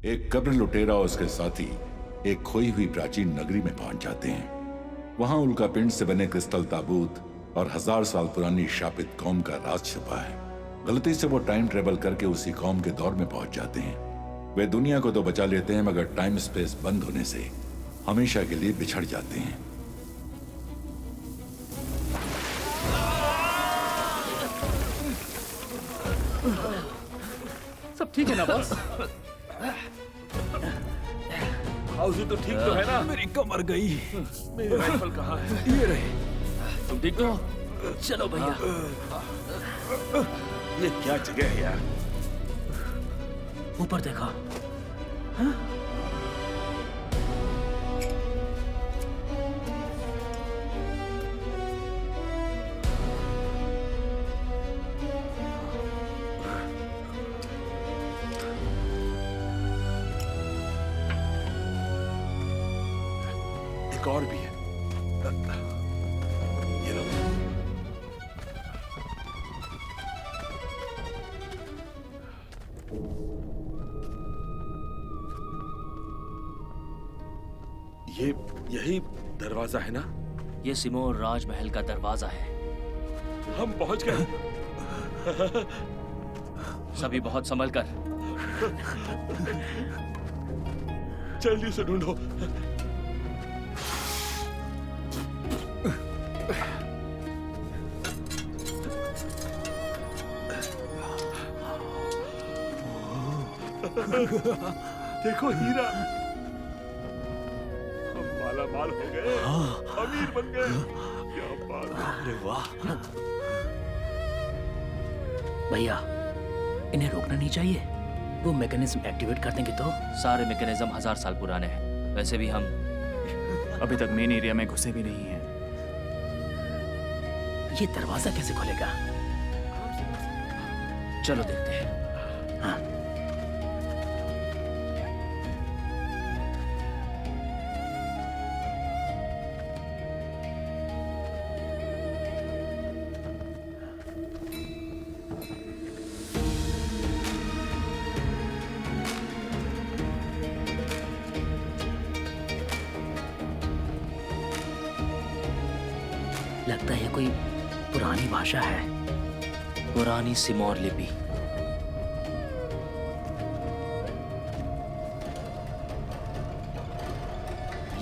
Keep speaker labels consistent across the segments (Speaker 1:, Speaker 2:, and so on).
Speaker 1: एक कब्र लुटेरा और उसके साथी एक खोई हुई प्राचीन नगरी में पहुंच जाते हैं। वहां उल्का पिंड से बने क्रिस्टल ताबूत और 1000 साल पुरानी शापित कौम का राज छुपा है। गलती से वो टाइम ट्रेवल करके उसी कौम के दौर में पहुंच जाते हैं। वे दुनिया को तो बचा लेते हैं, मगर टाइम स्पेस बंद होने से हमेशा के लिए बिछड़ जाते हैं।
Speaker 2: सब ठीक है ना बॉस?
Speaker 3: हाउसी तो ठीक तो है ना?
Speaker 4: मेरी कमर गई।
Speaker 3: मेरी राइफल कहाँ है?
Speaker 4: ये रहे।
Speaker 2: तुम ठीक तो? चलो भैया।
Speaker 3: ये क्या जगह है यार?
Speaker 2: ऊपर देखो।
Speaker 3: एक और भी है। ये लो। यही दरवाजा है ना?
Speaker 2: ये सिमोर राजमहल का दरवाजा है।
Speaker 3: हम पहुंच गए।
Speaker 2: सभी बहुत संभल कर।
Speaker 3: जल्दी से ढूंढो। देखो हीरा, हम माला माल हो गए, अमीर बन गए। क्या बात है।
Speaker 4: अरे वाह।
Speaker 5: भैया, इन्हें रोकना नहीं चाहिए। वो मैकेनिज्म एक्टिवेट कर देंगे तो?
Speaker 2: सारे मैकेनिज्म 1000 साल पुराने हैं। वैसे भी हम
Speaker 4: अभी तक मेन एरिया में घुसे भी नहीं हैं।
Speaker 5: ये दरवाजा कैसे खुलेगा?
Speaker 2: चलो देखते हैं।
Speaker 5: हाँ। लगता है कोई पुरानी भाषा है।
Speaker 2: पुरानी सिमोर लिपि।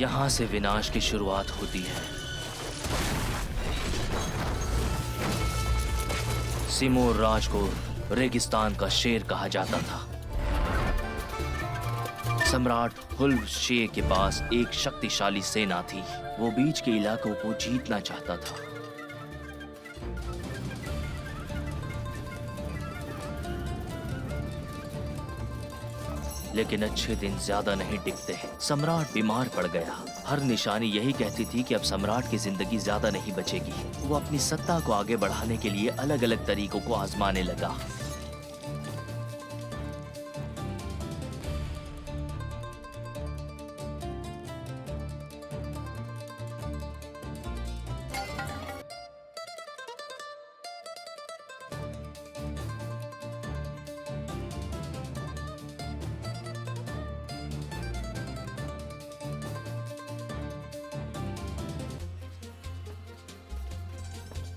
Speaker 2: यहां से विनाश की शुरुआत होती है। सिमोर राज को रेगिस्तान का शेर कहा जाता था। सम्राट हुल्व शे के पास एक शक्तिशाली सेना थी। वो बीच के इलाकों को जीतना चाहता था। लेकिन अच्छे दिन ज्यादा नहीं टिकते। सम्राट बीमार पड़ गया। हर निशानी यही कहती थी कि अब सम्राट की जिंदगी ज्यादा नहीं बचेगी। वो अपनी सत्ता को आगे बढ़ाने के लिए अलग अलग तरीकों को आजमाने लगा।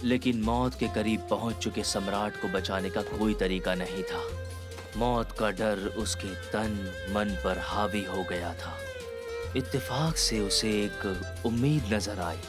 Speaker 2: लेकिन मौत के करीब पहुंच चुके सम्राट को बचाने का कोई तरीका नहीं था। मौत का डर उसके तन मन पर हावी हो गया था। इत्तेफाक से उसे एक उम्मीद नजर आई।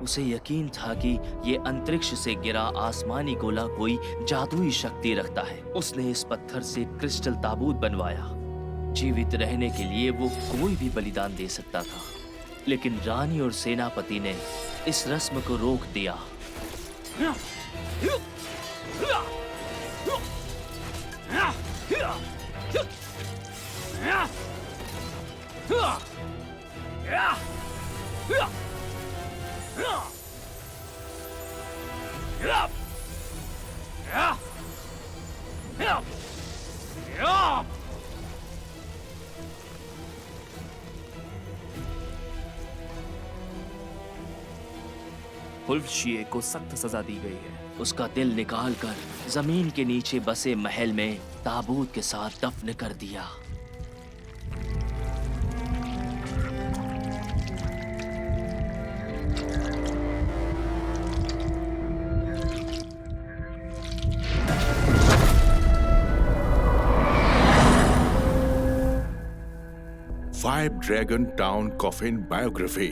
Speaker 2: उसे यकीन था कि ये अंतरिक्ष से गिरा आसमानी गोला कोई जादुई शक्ति रखता है। उसने इस पत्थर से क्रिस्टल ताबूत बनवाया। जीवित रहने के लिए वो कोई भी बलिदान दे सकता था। लेकिन रानी और सेनापति ने इस रस्म को रोक दिया।
Speaker 4: वुल्फ शीए को सख्त सजा दी गई है।
Speaker 2: उसका दिल निकालकर जमीन के नीचे बसे महल में ताबूत के साथ दफन कर दिया।
Speaker 6: Five dragon town coffin biography.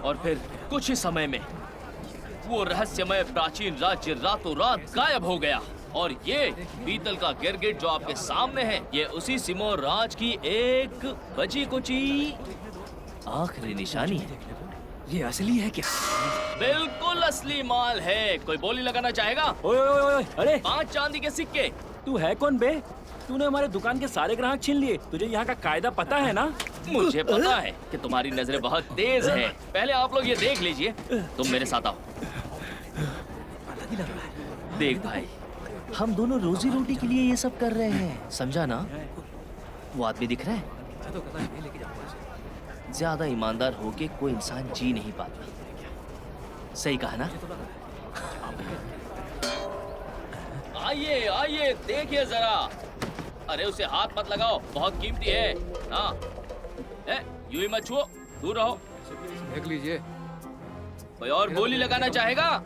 Speaker 2: और फिर कुछ ही समय में वो रहस्यमय प्राचीन राज्य रातों रात गायब हो गया। और ये बीतल का गिरगिट जो आपके सामने है, ये उसी सिमोर राज की एक बची कुची आखिरी निशानी है।
Speaker 5: ये असली है क्या?
Speaker 2: बिल्कुल असली माल है। कोई बोली लगाना चाहेगा?
Speaker 5: ओए ओए ओए, अरे
Speaker 2: 5 चांदी के सिक्के।
Speaker 5: तू है कौन बे? तूने हमारे दुकान के सारे ग्राहक छीन लिए। तुझे यहाँ का कायदा पता है ना?
Speaker 2: मुझे पता है कि तुम्हारी नजरें बहुत तेज हैं। पहले आप लोग ये देख लीजिए। तुम मेरे साथ आओ। देख भाई, हम दोनों रोजी रोटी के लिए ये सब कर रहे हैं, समझा ना? वो आदमी दिख रहा है? ज्यादा ईमानदार होके कोई इंसान जी नहीं पाता। सही कहा ना? आइए आइए, देखिए जरा। अरे उसे हाथ मत लगाओ, बहुत कीमती है। हाँ, यूं ही मत छुओ, दूर रहो।
Speaker 7: देख लीजिए।
Speaker 2: कोई और बोली लगाना चाहेगा?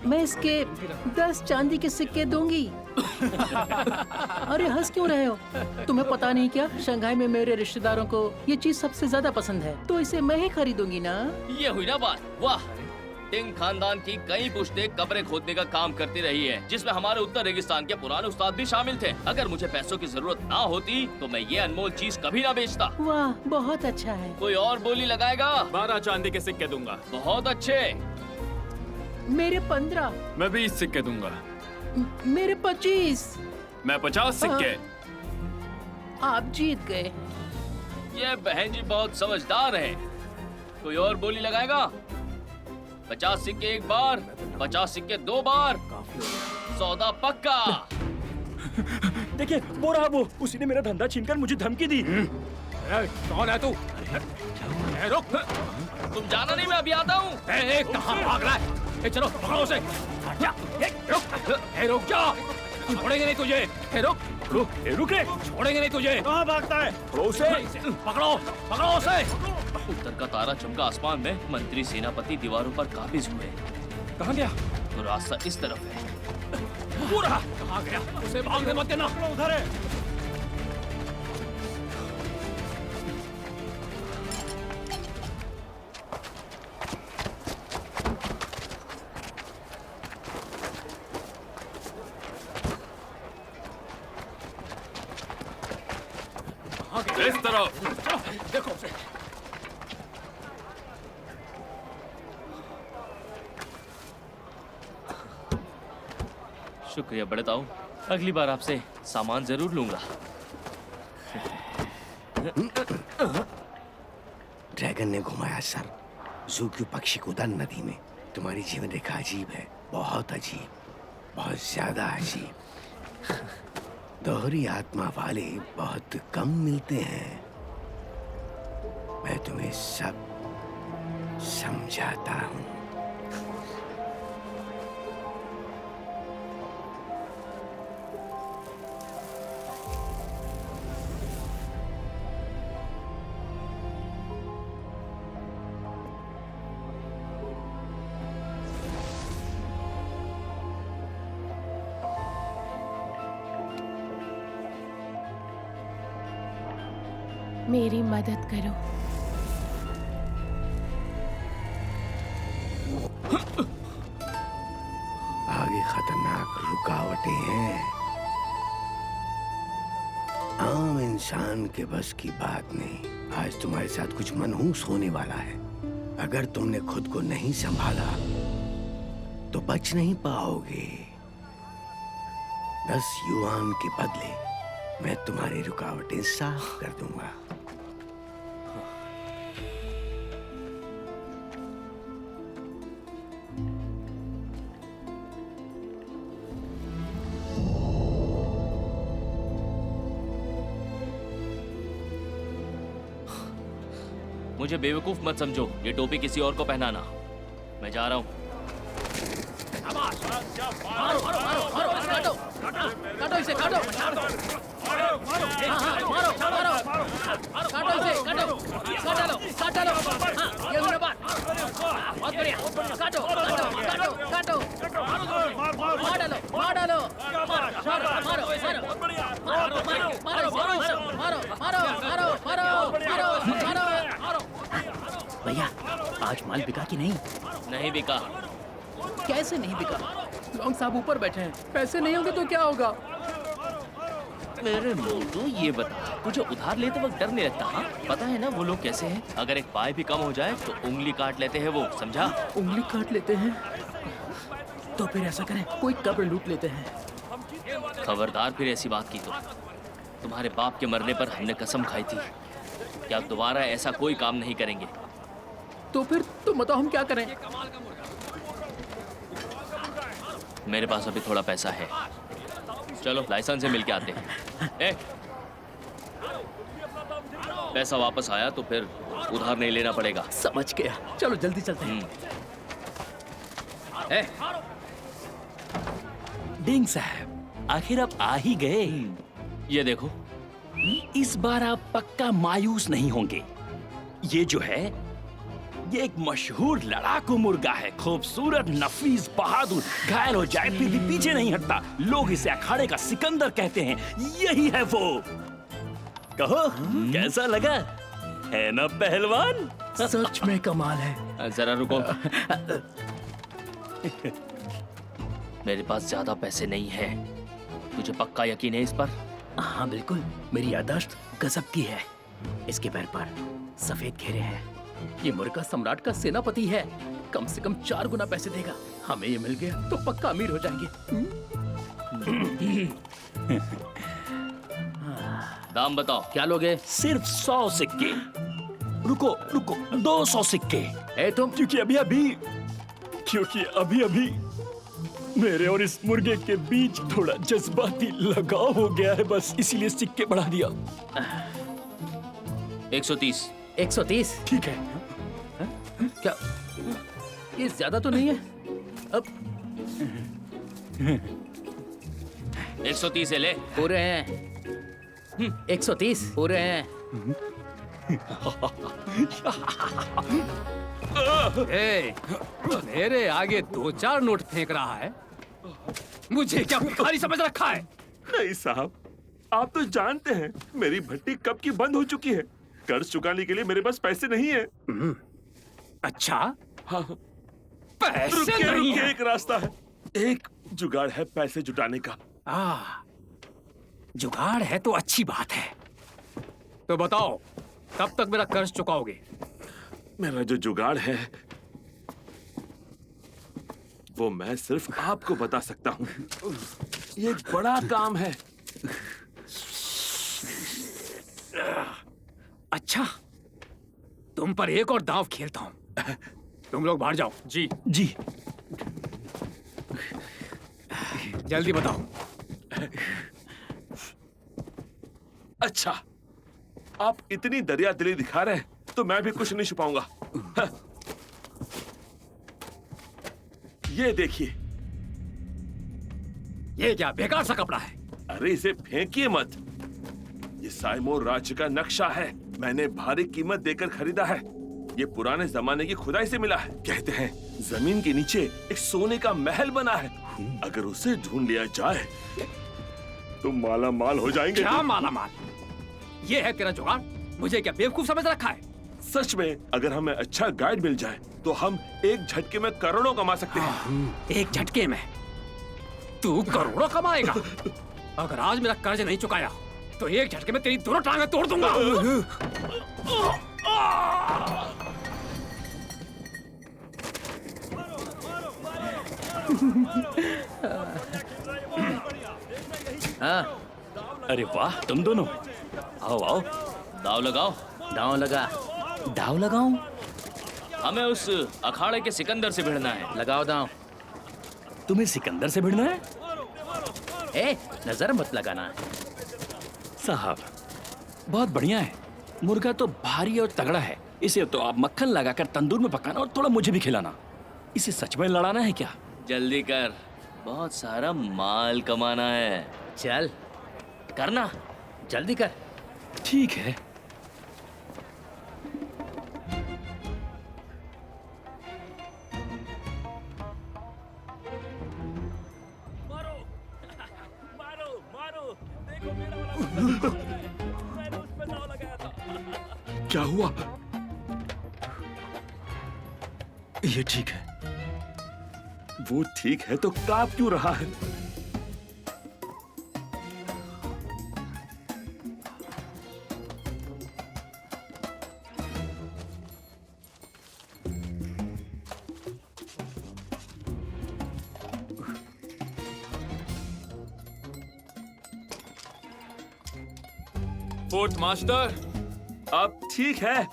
Speaker 8: मैं इसके 10 चांदी के सिक्के दूंगी। अरे हंस क्यों रहे हो? तुम्हें पता नहीं क्या, शंघाई में मेरे रिश्तेदारों को ये चीज सबसे ज्यादा पसंद है, तो इसे मैं ही खरीदूंगी ना।
Speaker 2: ये हुई ना बात। वाह, टिंग खानदान की कई पुश्तें कब्रें खोदने का काम करती रही है, जिसमें हमारे उत्तर रेगिस्तान के पुराने उस्ताद भी शामिल थे। अगर मुझे पैसों की जरूरत ना होती तो मैं ये अनमोल चीज कभी ना बेचता।
Speaker 8: वाह, बहुत अच्छा है।
Speaker 2: कोई और बोली लगाएगा?
Speaker 4: 12 चांदी के सिक्के दूंगा।
Speaker 2: बहुत अच्छे।
Speaker 8: मेरे 15।
Speaker 4: मैं 20 सिक्के दूंगा।
Speaker 8: मेरे 25।
Speaker 4: मैं 50 सिक्के।
Speaker 8: आप जीत गए।
Speaker 2: ये बहन जी बहुत समझदार है। कोई और बोली लगाएगा? 50 सिक्के एक बार, 50 सिक्के 2 बार। सौदा पक्का।
Speaker 5: देखिए वो रहा वो, उसी ने मेरा धंधा छीनकर मुझे धमकी दी।
Speaker 7: कौन है तू? रुक।
Speaker 2: तुम जाना नहीं, मैं अभी आता हूँ।
Speaker 7: कहाँ भाग रहा है? चलो पकड़ो उसे। रुक जा, छोड़ेंगे नहीं तुझे।
Speaker 5: रुक रे,
Speaker 7: छोड़ेंगे नहीं तुझे।
Speaker 5: कहाँ भागता है?
Speaker 7: उसे पकड़ो, पकड़ो उसे।
Speaker 2: उत्तर का तारा चमका आसमान में। मंत्री सेनापति दीवारों पर काबिज हुए।
Speaker 5: कहाँ गया?
Speaker 2: तो रास्ता इस तरफ है।
Speaker 7: वो रहा। कहाँ गया? उसे भागने मत देना।
Speaker 5: उधर है।
Speaker 4: इस तरफ।
Speaker 7: देखो उसे।
Speaker 2: शुक्रिया बड़े ताऊ, अगली बार आपसे सामान जरूर लूंगा।
Speaker 9: ड्रैगन ने घुमाया सर। ज़ूक्यू पक्षी कूदा नदी में। तुम्हारी जीवन रेखा अजीब है, बहुत अजीब, बहुत ज्यादा अजीब। दोहरी आत्मा वाले बहुत कम मिलते हैं। मैं तुम्हें सब समझाता हूँ।
Speaker 8: मेरी मदद करो।
Speaker 9: आगे खतरनाक रुकावटें हैं। आम इंसान के बस की बात नहीं। आज तुम्हारे साथ कुछ मनहूस होने वाला है। अगर तुमने खुद को नहीं संभाला तो बच नहीं पाओगे। 10 युआन के बदले मैं तुम्हारी रुकावटें साफ कर दूंगा।
Speaker 2: मुझे बेवकूफ मत समझो, ये टोपी किसी और को पहनाना। मैं जा रहा हूँ।
Speaker 8: मारो मारो मारो मारो, काटो काटो इसे, काटो। हाँ हाँ, मारो मारो, काटो इसे, काटो, काट डालो, काट डालो। हाँ, ये मेरा बात। बहुत बढ़िया, काटो काटो काटो काटो, मार डालो मार डालो, मारो मारो मारो मारो मारो मारो मारो मारो मारो मारो।
Speaker 5: भैया आज माल बिका कि नहीं?
Speaker 2: नहीं बिका।
Speaker 8: कैसे नहीं बिका? लॉन्ग साहब ऊपर बैठे हैं, पैसे नहीं होंगे तो क्या होगा?
Speaker 2: मेरे मोटू ये बता, तुझे उधार लेते वक्त डर नहीं लगता? हाँ, पता है ना वो लोग कैसे हैं? अगर एक पाई भी कम हो जाए तो उंगली काट लेते हैं वो, समझा?
Speaker 8: उंगली काट लेते हैं?
Speaker 5: तो फिर ऐसा करें,
Speaker 8: कोई कब्र लूट लेते हैं।
Speaker 2: खबरदार फिर ऐसी बात की तो। तुम्हारे बाप के मरने पर हमने कसम खाई थी कि अब दोबारा ऐसा कोई काम नहीं करेंगे।
Speaker 8: तो फिर तुम बताओ हम क्या करें?
Speaker 2: मेरे पास अभी थोड़ा पैसा है, चलो लाइसेंस से मिल के आते हैं। ए, पैसा वापस आया तो फिर उधार नहीं लेना पड़ेगा।
Speaker 8: समझ गया, चलो जल्दी चलते हैं।
Speaker 5: ए, डिंग साहब आखिर आप आ ही गए।
Speaker 2: ये देखो,
Speaker 5: इस बार आप पक्का मायूस नहीं होंगे। ये जो है ये एक मशहूर लड़ाकू मुर्गा है, खूबसूरत, नफीस, बहादुर। घायल हो जाए फिर भी पीछे नहीं हटता। लोग इसे अखाड़े का सिकंदर कहते हैं। यही है वो। कहो कैसा लगा, है ना पहलवान?
Speaker 8: सच में कमाल है।
Speaker 2: जरा रुको। मेरे पास ज्यादा पैसे नहीं है, तुझे पक्का यकीन है इस पर?
Speaker 5: हाँ बिल्कुल, मेरी याददाश्त गजब की है। इसके पैर पर सफेद घेरे हैं।
Speaker 8: ये मुर्गा सम्राट का सेनापति है, कम से कम 4 गुना पैसे देगा। हमें ये मिल गया तो पक्का अमीर हो जाएंगे।
Speaker 2: दाम बताओ।
Speaker 8: क्या लोगे?
Speaker 5: सिर्फ 100 सिक्के। रुको रुको, 200 सिक्के।
Speaker 8: ए तुम,
Speaker 5: क्योंकि अभी अभी मेरे और इस मुर्गे के बीच थोड़ा जज्बाती लगाव हो गया है, बस इसीलिए सिक्के बढ़ा दिया।
Speaker 2: 130।
Speaker 8: 130
Speaker 5: ठीक है।
Speaker 8: क्या ये ज्यादा तो नहीं है? अब
Speaker 2: 130 है, ले।
Speaker 8: पूरे हैं। 130 पूरे हैं।
Speaker 7: ए, मेरे आगे 2-4 नोट फेंक रहा है। मुझे क्या भिखारी समझ रखा है?
Speaker 3: नहीं साहब, आप तो जानते हैं मेरी भट्टी कब की बंद हो चुकी है। कर्ज चुकाने के लिए मेरे पास पैसे नहीं है।
Speaker 7: अच्छा,
Speaker 3: हाँ,
Speaker 7: पैसे
Speaker 3: रुकिए
Speaker 7: नहीं
Speaker 3: रुकिए,
Speaker 7: है।
Speaker 3: एक रास्ता है, एक जुगाड़ है पैसे जुटाने का।
Speaker 7: जुगाड़ है तो अच्छी बात है। तो बताओ, कब तक मेरा कर्ज चुकाओगे?
Speaker 3: मेरा जो जुगाड़ है वो मैं सिर्फ आपको बता सकता हूँ। ये एक बड़ा काम है।
Speaker 7: अच्छा, तुम पर एक और दांव खेलता हूं। तुम लोग बाहर जाओ।
Speaker 4: जी
Speaker 5: जी
Speaker 7: जल्दी बताओ।
Speaker 3: अच्छा, आप इतनी दरिया दिली दिखा रहे हैं तो मैं भी कुछ नहीं छुपाऊंगा। हाँ। ये देखिए।
Speaker 7: ये क्या बेकार सा कपड़ा है?
Speaker 3: अरे इसे फेंकिए मत। ये साइमोर राज्य का नक्शा है, मैंने भारी कीमत देकर खरीदा है। ये पुराने जमाने की खुदाई से मिला है। कहते हैं जमीन के नीचे एक सोने का महल बना है। अगर उसे ढूंढ लिया जाए तो माला माल हो जाएंगे।
Speaker 7: क्या माला माल? ये है तेरा जुगाड़? मुझे क्या बेवकूफ समझ रखा है?
Speaker 3: सच में, अगर हमें अच्छा गाइड मिल जाए तो हम एक झटके में करोड़ों कमा सकते हैं।
Speaker 7: एक झटके में तू करोड़ों कमाएगा? अगर आज मेरा कर्ज नहीं चुकाया तो एक झटके में तेरी दोनों टांगें तोड़ दूंगा।
Speaker 5: अरे वाह, तुम दोनों आओ आओ।
Speaker 2: दाव लगाओ।
Speaker 8: दांव लगा।
Speaker 5: दाव लगाऊं?
Speaker 2: हमें उस अखाड़े के सिकंदर से भिड़ना है।
Speaker 8: लगाओ दांव।
Speaker 5: तुम्हें सिकंदर से भिड़ना है?
Speaker 8: ए, नजर मत लगाना।
Speaker 5: साहब बहुत बढ़िया है, मुर्गा तो भारी और तगड़ा है, इसे तो आप मक्खन लगाकर तंदूर में पकाना और थोड़ा मुझे भी खिलाना। इसे सच में लड़ाना है क्या?
Speaker 2: जल्दी कर, बहुत सारा माल कमाना है।
Speaker 8: चल
Speaker 2: करना।
Speaker 8: जल्दी कर।
Speaker 5: ठीक है।
Speaker 3: क्या हुआ?
Speaker 5: ये ठीक है।
Speaker 3: वो ठीक है तो कांप क्यों रहा है?
Speaker 4: Fourth master.
Speaker 3: अब ठीक है,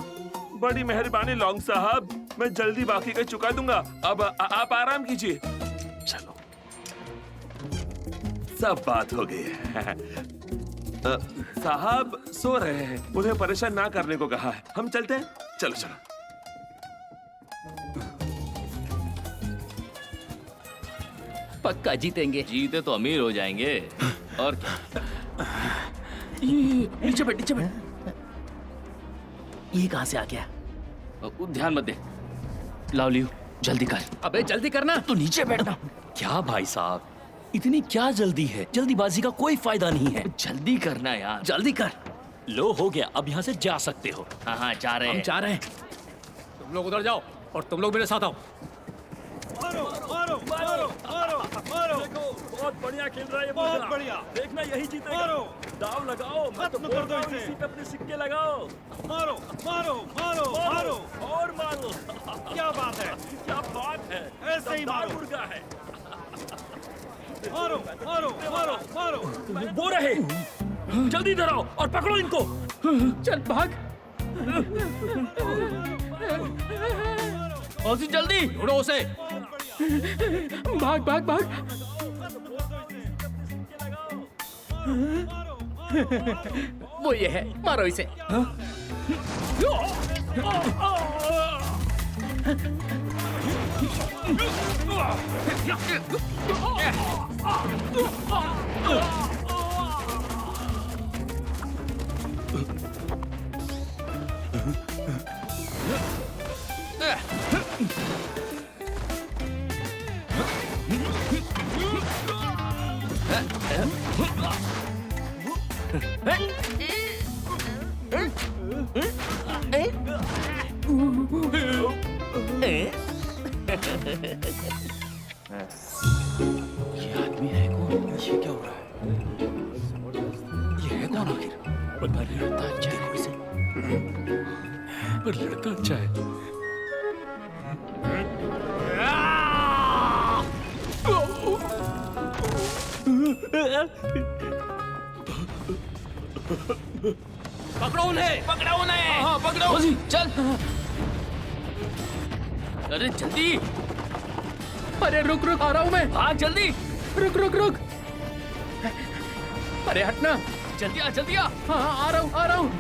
Speaker 3: बड़ी मेहरबानी लॉन्ग साहब, मैं जल्दी बाकी का चुका दूंगा। अब आप आराम कीजिए। चलो, सब बात हो गई है। साहब सो रहे हैं, उन्हें परेशान ना करने को कहा है। हम चलते हैं। चलो चलो।
Speaker 8: पक्का जीतेंगे।
Speaker 2: जीते तो अमीर हो जाएंगे और क्या।
Speaker 5: नीचे बैठ, नीचे बैठ।
Speaker 8: ये कहाँ से आ गया?
Speaker 2: ध्यान मत दे। लाओ लियो, जल्दी कर।
Speaker 8: अबे जल्दी करना।
Speaker 5: तो नीचे बैठना। क्या भाई साहब, इतनी क्या जल्दी है? जल्दीबाजी का कोई फायदा नहीं है।
Speaker 2: जल्दी करना यार।
Speaker 8: जल्दी कर।
Speaker 5: लो हो गया, अब यहाँ से जा सकते हो।
Speaker 2: हाँ हाँ, जा रहे
Speaker 8: हम
Speaker 2: हैं।
Speaker 8: जा रहे हैं।
Speaker 7: तुम लोग उधर जाओ और तुम लोग मेरे साथ आओ।
Speaker 5: बहुत बढ़िया खेल रहा है, बहुत बढ़िया। देखना यही जीतेगा। मारो, दाव लगाओ, खत्म कर दो इसे। इसी पे अपने सिक्के लगाओ। मारो, मारो, मारो, मारो और मारो। क्या बात है, क्या बात है। ऐसे ही मारो। मुर्गा है। मारो, मारो, मारो, मारो। वो रहे, जल्दी इधर आओ और पकड़ो इनको।
Speaker 8: चल भाग।
Speaker 2: और जल्दी
Speaker 7: ढूंढो उसे।
Speaker 8: भाग भाग भाग। वो ये है, मारो इसे।
Speaker 5: ये आदमी है कौन? ये क्या हो रहा है? ये है कौन आखिर? पर लड़का अच्छा है कोई से? पर लड़का अच्छा है।
Speaker 7: पकड़ो उन्हें।
Speaker 2: पकड़ो उन्हें।
Speaker 7: हाँ पकड़ो।
Speaker 2: चल। अरे जल्दी।
Speaker 8: अरे रुक रुक, आ रहा हूँ मैं।
Speaker 2: भाग जल्दी।
Speaker 8: रुक रुक रुक। अरे हटना।
Speaker 2: जल्दी आ, जल्दी आ।
Speaker 8: हाँ हाँ, आ रहा हूँ, आ रहा हूँ।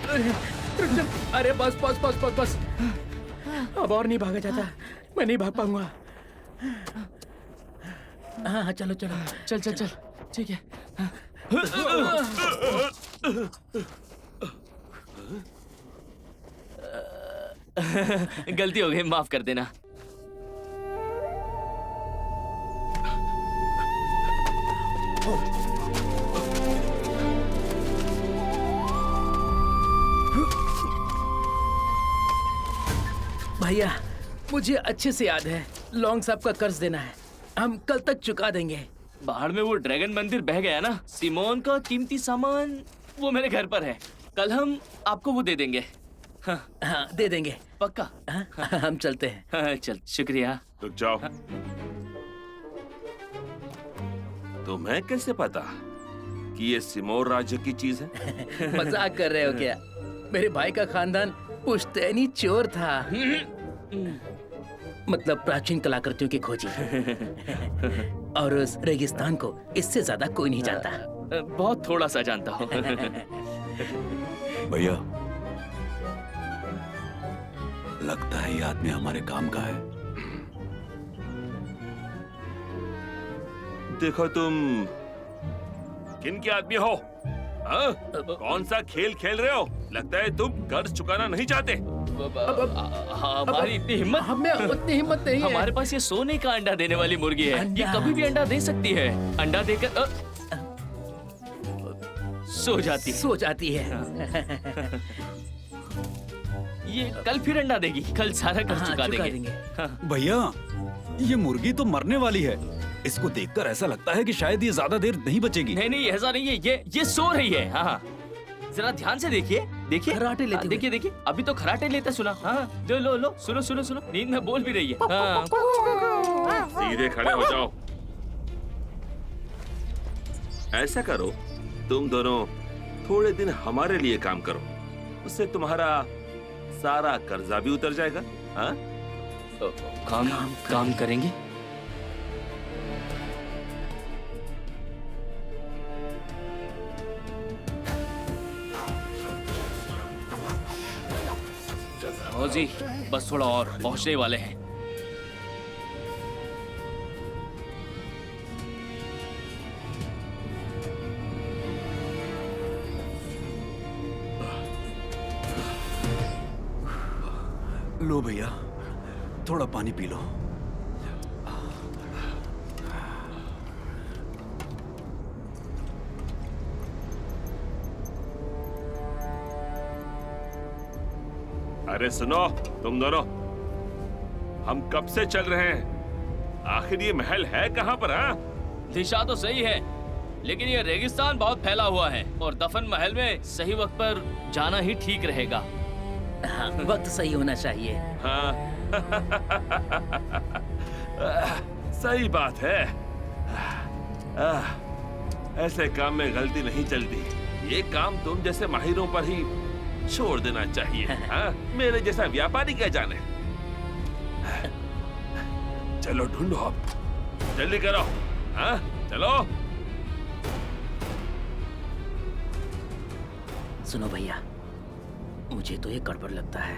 Speaker 8: अरे रुक जा। अरे बस बस बस बस बस। अब और नहीं भागा जाता, मैं नहीं भाग पाऊंगा। हाँ हाँ, चलो चलो, चल चल चल। ठीक है।
Speaker 2: गलती हो गई, माफ कर देना।
Speaker 8: भैया मुझे अच्छे से याद है, लॉन्ग साहब का कर्ज देना है, हम कल तक चुका देंगे।
Speaker 2: बाहर में वो ड्रैगन मंदिर बह गया ना, सिमोन का कीमती सामान वो मेरे घर पर है। कल हम आपको वो दे देंगे। हाँ,
Speaker 8: हाँ दे देंगे
Speaker 2: पक्का।
Speaker 8: हाँ, हम चलते हैं।
Speaker 2: हाँ, चल शुक्रिया।
Speaker 3: रुक जाओ। तुम्हें कैसे पता कि ये सिमोर राज्य की चीज है?
Speaker 8: मजाक कर रहे हो क्या? मेरे भाई का खानदान पुश्तैनी चोर था। मतलब प्राचीन कलाकृतियों की खोजी। और उस रेगिस्तान को इससे ज्यादा कोई नहीं जानता।
Speaker 2: बहुत थोड़ा सा जानता हूँ।
Speaker 10: भैया, लगता है ये आदमी हमारे काम का है।
Speaker 3: देखो तुम किन के आदमी हो? हाँ? कौन सा खेल खेल रहे हो? लगता है तुम कर्ज चुकाना नहीं चाहते।
Speaker 2: हमारी इतनी हिम्मत,
Speaker 8: हमें उतनी हिम्मत नहीं है।
Speaker 2: हमारे पास ये सोने का अंडा देने वाली मुर्गी है। ये
Speaker 8: अंडा?
Speaker 2: कभी भी अंडा दे सकती है। अंडा देकर सो जाती है। ये कल फिर अंडा देगी। कल सारा कर्ज चुका देंगे।
Speaker 10: भैया, ये मुर्गी तो मरने वाली है। इसको देखकर ऐसा लगता है कि शायद ये ज्यादा देर नहीं बचेगी।
Speaker 2: नहीं, ऐसा नहीं है। ये सो रही है। हाँ, जरा ध्यान से देखिए।
Speaker 8: खर्राटे लेते हुए।
Speaker 2: देखिए, अभी तो खर्राटे लेते सुना। हाँ, लो, सुनो। नींद में बोल भी रही है। हाँ।
Speaker 3: सीधे खड़े हो जाओ। ऐसा करो, तुम दोनों थोड़े दिन हमारे लिए काम करो, उससे तुम्हारा सारा कर्जा भी उतर जाएगा। हाँ?
Speaker 2: काम करेंगे। जी, बस थोड़ा और, पहुंचने वाले हैं।
Speaker 10: लो भैया, थोड़ा पानी पी लो।
Speaker 3: अरे सुनो तुम दोनों, हम कब से चल रहे हैं? आखिर ये महल है कहाँ पर? हाँ?
Speaker 2: दिशा तो सही है, लेकिन ये रेगिस्तान बहुत फैला हुआ है और दफन महल में सही वक्त पर जाना ही ठीक रहेगा।
Speaker 8: हाँ, वक्त सही होना चाहिए।
Speaker 3: हाँ। सही बात है। ऐसे काम में गलती नहीं चलती। ये काम तुम जैसे माहिरों पर ही छोड़ देना चाहिए। हाँ? मेरे जैसा व्यापारी क्या जाने। चलो ढूंढो, अब जल्दी करो। हाँ? चलो।
Speaker 8: सुनो भैया, मुझे तो ये गड़बड़ लगता है।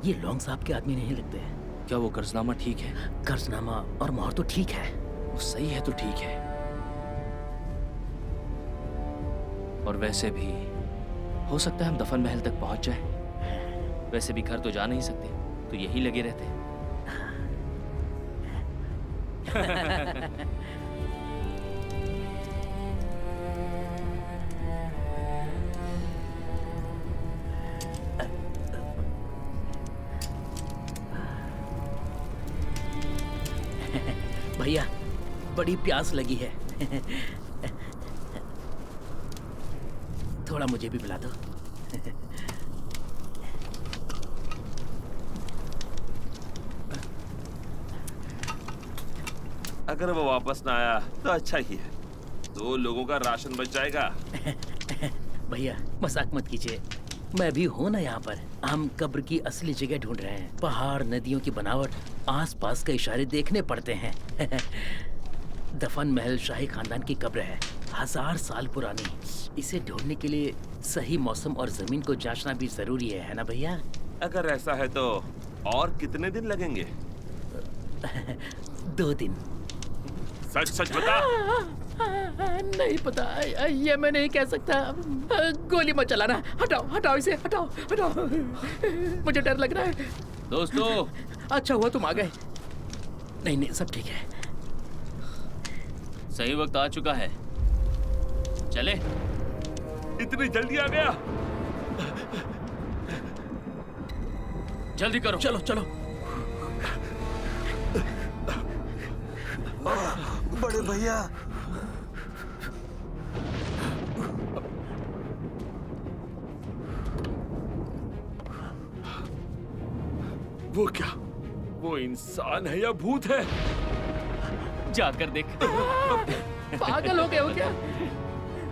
Speaker 8: ये लॉन्ग साहब के आदमी नहीं लगते।
Speaker 2: क्या वो कर्जनामा ठीक है?
Speaker 8: कर्जनामा और मोहर तो ठीक है।
Speaker 2: वो सही है तो ठीक है। और वैसे भी हो सकता है हम दफन महल तक पहुंच जाए। वैसे भी घर तो जा नहीं सकते, तो यहीं लगे रहते हैं।
Speaker 8: भैया, बड़ी प्यास लगी है। थोड़ा मुझे भी पिला दो।
Speaker 3: अगर वो वापस ना आया तो अच्छा ही है। 2 लोगों का राशन बच जाएगा।
Speaker 8: भैया, मजाक मत कीजिए। मैं भी हूँ ना यहाँ पर। हम कब्र की असली जगह ढूंढ रहे हैं। पहाड़, नदियों की बनावट, आसपास के इशारे देखने पड़ते हैं। दफन महल शाही खानदान की कब्र है, 1000 साल पुरानी। इसे ढूंढने के लिए सही मौसम और जमीन को जांचना भी जरूरी है ना भैया?
Speaker 3: अगर ऐसा है तो और कितने दिन लगेंगे?
Speaker 8: 2 दिन।
Speaker 3: सच सच बता।
Speaker 8: नहीं पता, ये मैं नहीं कह सकता। गोली मत चलाना। हटाओ इसे, हटाओ। मुझे डर लग रहा है।
Speaker 2: दोस्तों,
Speaker 8: अच्छा हुआ तुम आ गए। नहीं, सब ठीक है।
Speaker 2: सही वक्त आ चुका है। चले।
Speaker 3: इतनी जल्दी आ गया?
Speaker 2: जल्दी करो।
Speaker 8: चलो।
Speaker 10: बड़े भैया,
Speaker 3: वो क्या? वो इंसान है या भूत है?
Speaker 2: जाकर देख।
Speaker 8: पागल हो गए हो क्या?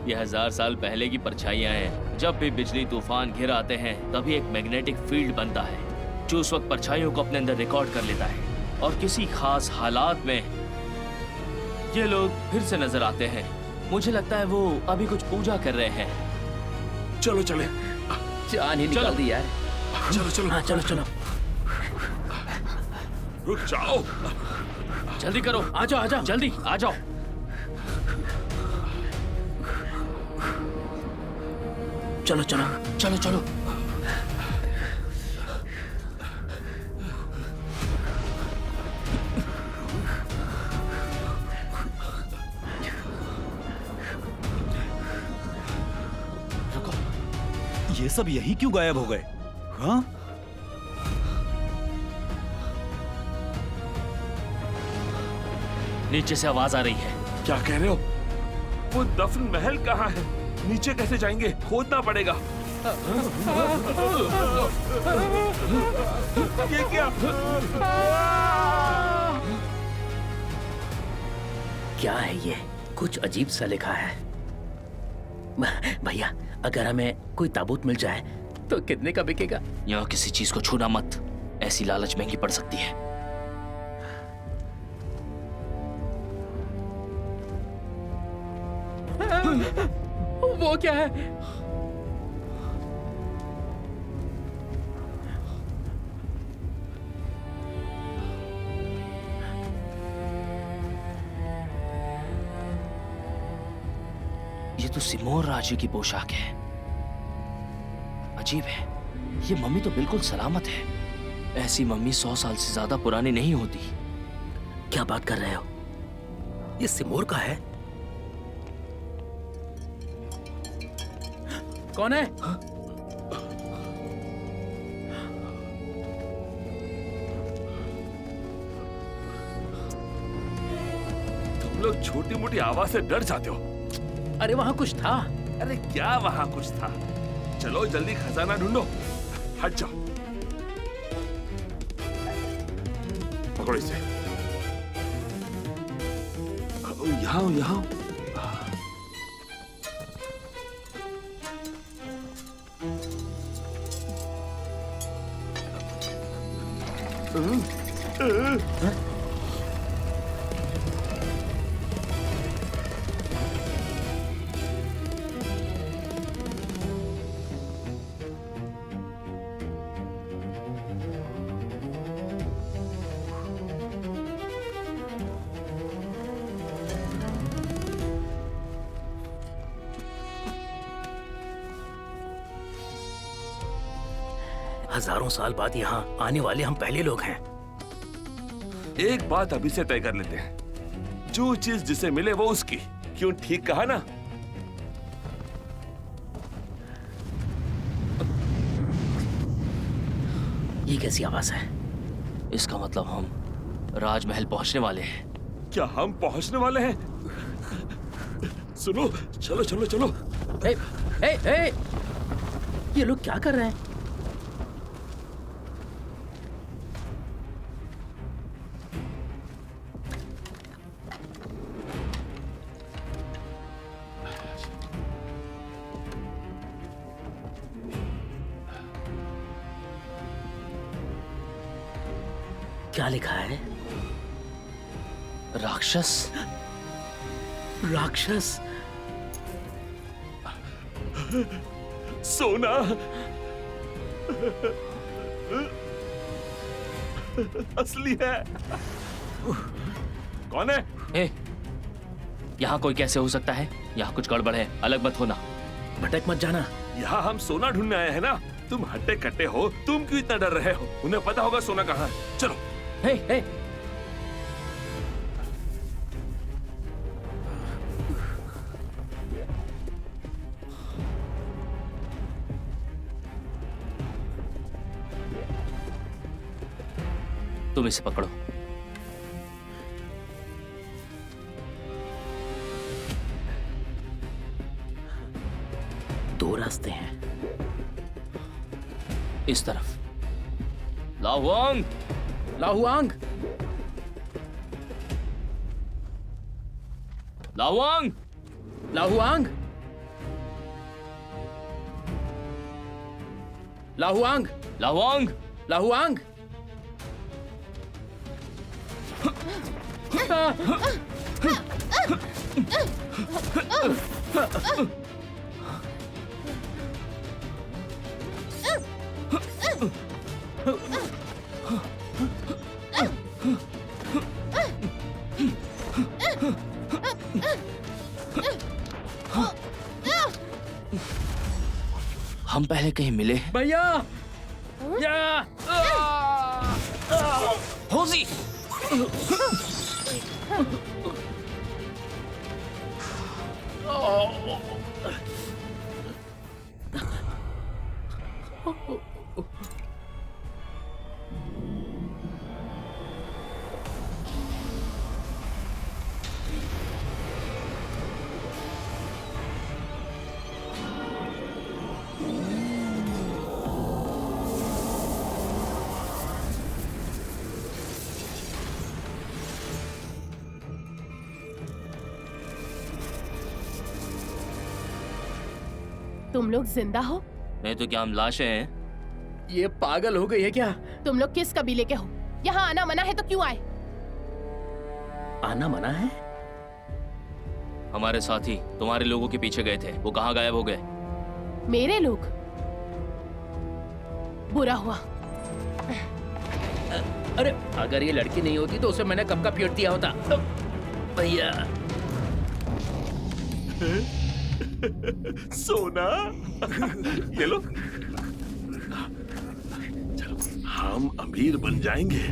Speaker 2: ये 1000 साल पहले की परछाइयां हैं। जब भी बिजली तूफान घिर आते हैं, तभी एक मैग्नेटिक फील्ड बनता है जो उस वक्त परछाइयों को अपने अंदर रिकॉर्ड कर लेता है। और किसी खास हालात में ये लोग फिर से नजर आते हैं। मुझे लगता है वो अभी कुछ पूजा कर रहे हैं।
Speaker 3: चलो चले।
Speaker 8: जान ही निकाल दी यार।
Speaker 3: चलो चलो।
Speaker 8: हाँ चलो चलो।
Speaker 3: रुक जाओ।
Speaker 2: जल्दी करो,
Speaker 8: आ जाओ आ जाओ।
Speaker 2: जल्दी आ जाओ।
Speaker 8: चलो चलो।
Speaker 2: चलो चलो।
Speaker 10: ये सब यही क्यों गायब हो गए? हाँ?
Speaker 2: नीचे से आवाज आ रही है।
Speaker 3: क्या कह रहे हो? वो दफन महल कहाँ है? नीचे कैसे जाएंगे? खोदना पड़ेगा। ये क्या?
Speaker 8: क्या है ये? कुछ अजीब सा लिखा है। भैया अगर हमें कोई ताबूत मिल जाए तो कितने का बिकेगा?
Speaker 2: यहाँ किसी चीज को छूना मत, ऐसी लालच महंगी पड़ सकती है।
Speaker 8: वो क्या है?
Speaker 2: ये तो सिमोर राज्य की पोशाक है। अजीब है, ये मम्मी तो बिल्कुल सलामत है। ऐसी मम्मी 100 साल से ज्यादा पुरानी नहीं होती।
Speaker 8: क्या बात कर रहे हो? ये सिमोर का है? कौन है?
Speaker 3: तुम लोग छोटी मोटी आवाज से डर जाते हो।
Speaker 8: अरे वहां कुछ था।
Speaker 3: अरे क्या वहां कुछ था? चलो जल्दी खजाना ढूंढो। हट जाओ। पकड़ो इसे। यहाँ यहाँ।
Speaker 8: हजारों साल बाद यहाँ आने वाले हम पहले लोग हैं।
Speaker 3: एक बात अभी से तय कर लेते हैं, जो चीज जिसे मिले वो उसकी। क्यों, ठीक कहा ना?
Speaker 8: ये कैसी आवाज है?
Speaker 2: इसका मतलब हम राजमहल पहुंचने वाले हैं।
Speaker 3: क्या हम पहुंचने वाले हैं? सुनो, चलो चलो चलो।
Speaker 8: ए, ए, ए, ये लोग क्या कर रहे हैं? क्या लिखा है?
Speaker 2: राक्षस।
Speaker 8: राक्षस?
Speaker 3: सोना। असली है। कौन है?
Speaker 2: ए, यहाँ कोई कैसे हो सकता है? यहाँ कुछ गड़बड़ है, अलग मत होना।
Speaker 8: भटक मत जाना।
Speaker 3: यहाँ हम सोना ढूंढने आए हैं ना। तुम हट्टे कट्टे हो, तुम क्यों इतना डर रहे हो? उन्हें पता होगा सोना कहाँ है। चलो।
Speaker 8: हे, हे।
Speaker 2: तुम इसे पकड़ो।
Speaker 8: दो रास्ते हैं।
Speaker 2: इस तरफ। लाहुआंग।
Speaker 8: लाहुआंग।
Speaker 2: लाहुआंग।
Speaker 8: लाहुआंग। लाहुआंग।
Speaker 2: लाहुआंग।
Speaker 8: लाहुआंग।
Speaker 2: हम पहले कहीं मिले हैं?
Speaker 5: भैया
Speaker 2: होजी!
Speaker 11: तुम लोग जिंदा हो?
Speaker 2: नहीं तो क्या हम लाशें हैं?
Speaker 5: ये पागल हो गई है क्या?
Speaker 11: तुम लोग किस कबीले के हो? यहाँ आना मना है तो क्यों आए?
Speaker 5: आना मना है?
Speaker 2: हमारे साथी तुम्हारे लोगों के पीछे गए थे, वो कहाँ गायब हो गए?
Speaker 11: मेरे लोग? बुरा हुआ।
Speaker 5: अरे अगर ये लड़की नहीं होती तो उसे मैंने कब का पीट दिया होता। भैया
Speaker 3: सोना, ये लो। चलो, हम अमीर बन जाएंगे।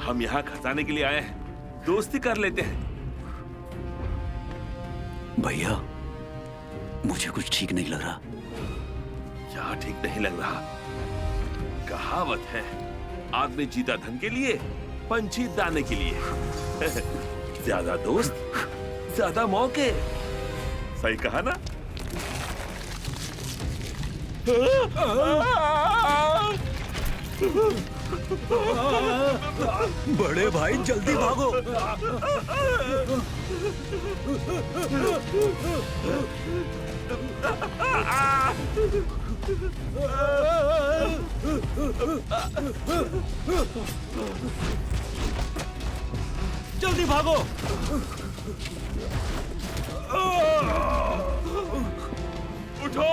Speaker 3: हम यहाँ खजाने के लिए आए हैं, दोस्ती कर लेते हैं।
Speaker 10: भैया मुझे कुछ ठीक नहीं लग रहा।
Speaker 3: क्या ठीक नहीं लग रहा? कहावत है, आदमी जीता धन के लिए, पंछी दाने के लिए। ज्यादा दोस्त, ज्यादा मौके। सही कहा ना?
Speaker 10: बड़े भाई जल्दी भागो। जल्दी भागो।
Speaker 3: उठो।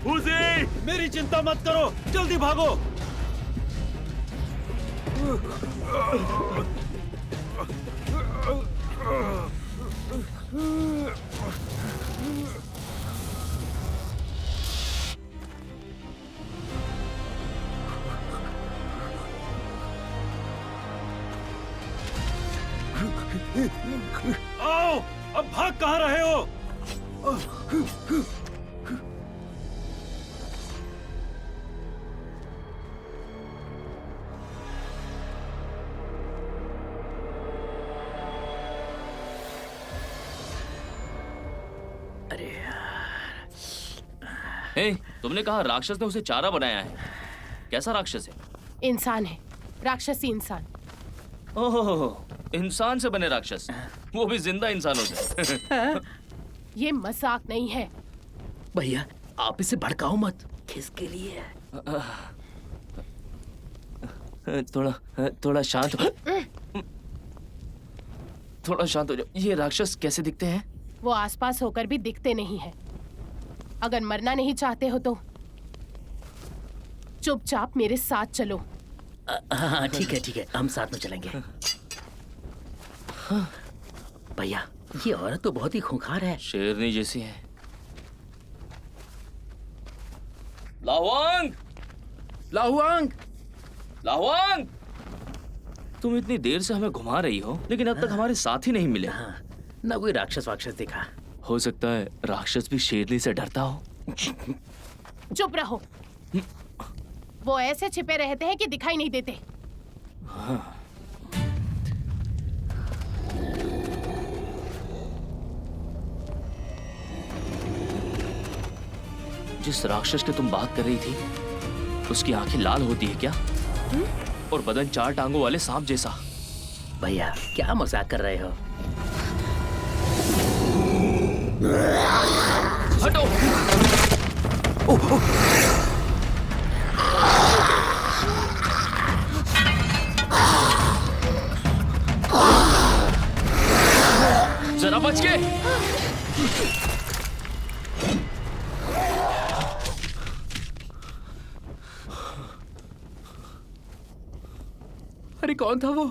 Speaker 3: हुज़ी!
Speaker 10: मेरी चिंता मत करो, जल्दी भागो। आओ, अब भाग कहाँ रहे हो?
Speaker 2: हे, तुमने कहा राक्षस ने उसे चारा बनाया है। कैसा राक्षस है?
Speaker 11: इंसान है, राक्षसी इंसान।
Speaker 2: ओह, इंसान से बने राक्षस, वो भी जिंदा इंसानों से।
Speaker 11: ये मजाक नहीं है।
Speaker 5: भैया आप इसे भड़काओ मत, किसके लिए?
Speaker 2: थोड़ा शांत हो। थोड़ा शांत हो जाओ। ये राक्षस कैसे दिखते हैं?
Speaker 11: वो आसपास होकर भी दिखते नहीं है। अगर मरना नहीं चाहते हो तो चुपचाप मेरे साथ चलो।
Speaker 5: हाँ ठीक है, हम साथ में चलेंगे। भैया ये औरत तो बहुत ही खूंखार है।
Speaker 2: शेरनी जैसी है। लाहुआंग!
Speaker 5: लाहुआंग!
Speaker 2: लाहुआंग! तुम इतनी देर से हमें घुमा रही हो, लेकिन अब तक हमारे साथ ही नहीं मिले।
Speaker 5: हाँ, ना कोई राक्षस दिखा।
Speaker 2: हो सकता है राक्षस भी शेरनी से डरता हो।
Speaker 11: चुप रहो। वो ऐसे छिपे रहते हैं कि दिखाई नहीं देते।
Speaker 2: हाँ। जिस राक्षस की तुम बात कर रही थी, उसकी आंखें लाल होती है क्या? और बदन 4 टांगों वाले सांप जैसा।
Speaker 5: भैया क्या मजाक कर रहे हो?
Speaker 2: हटो! जरा बच के।
Speaker 8: अरे कौन था वो?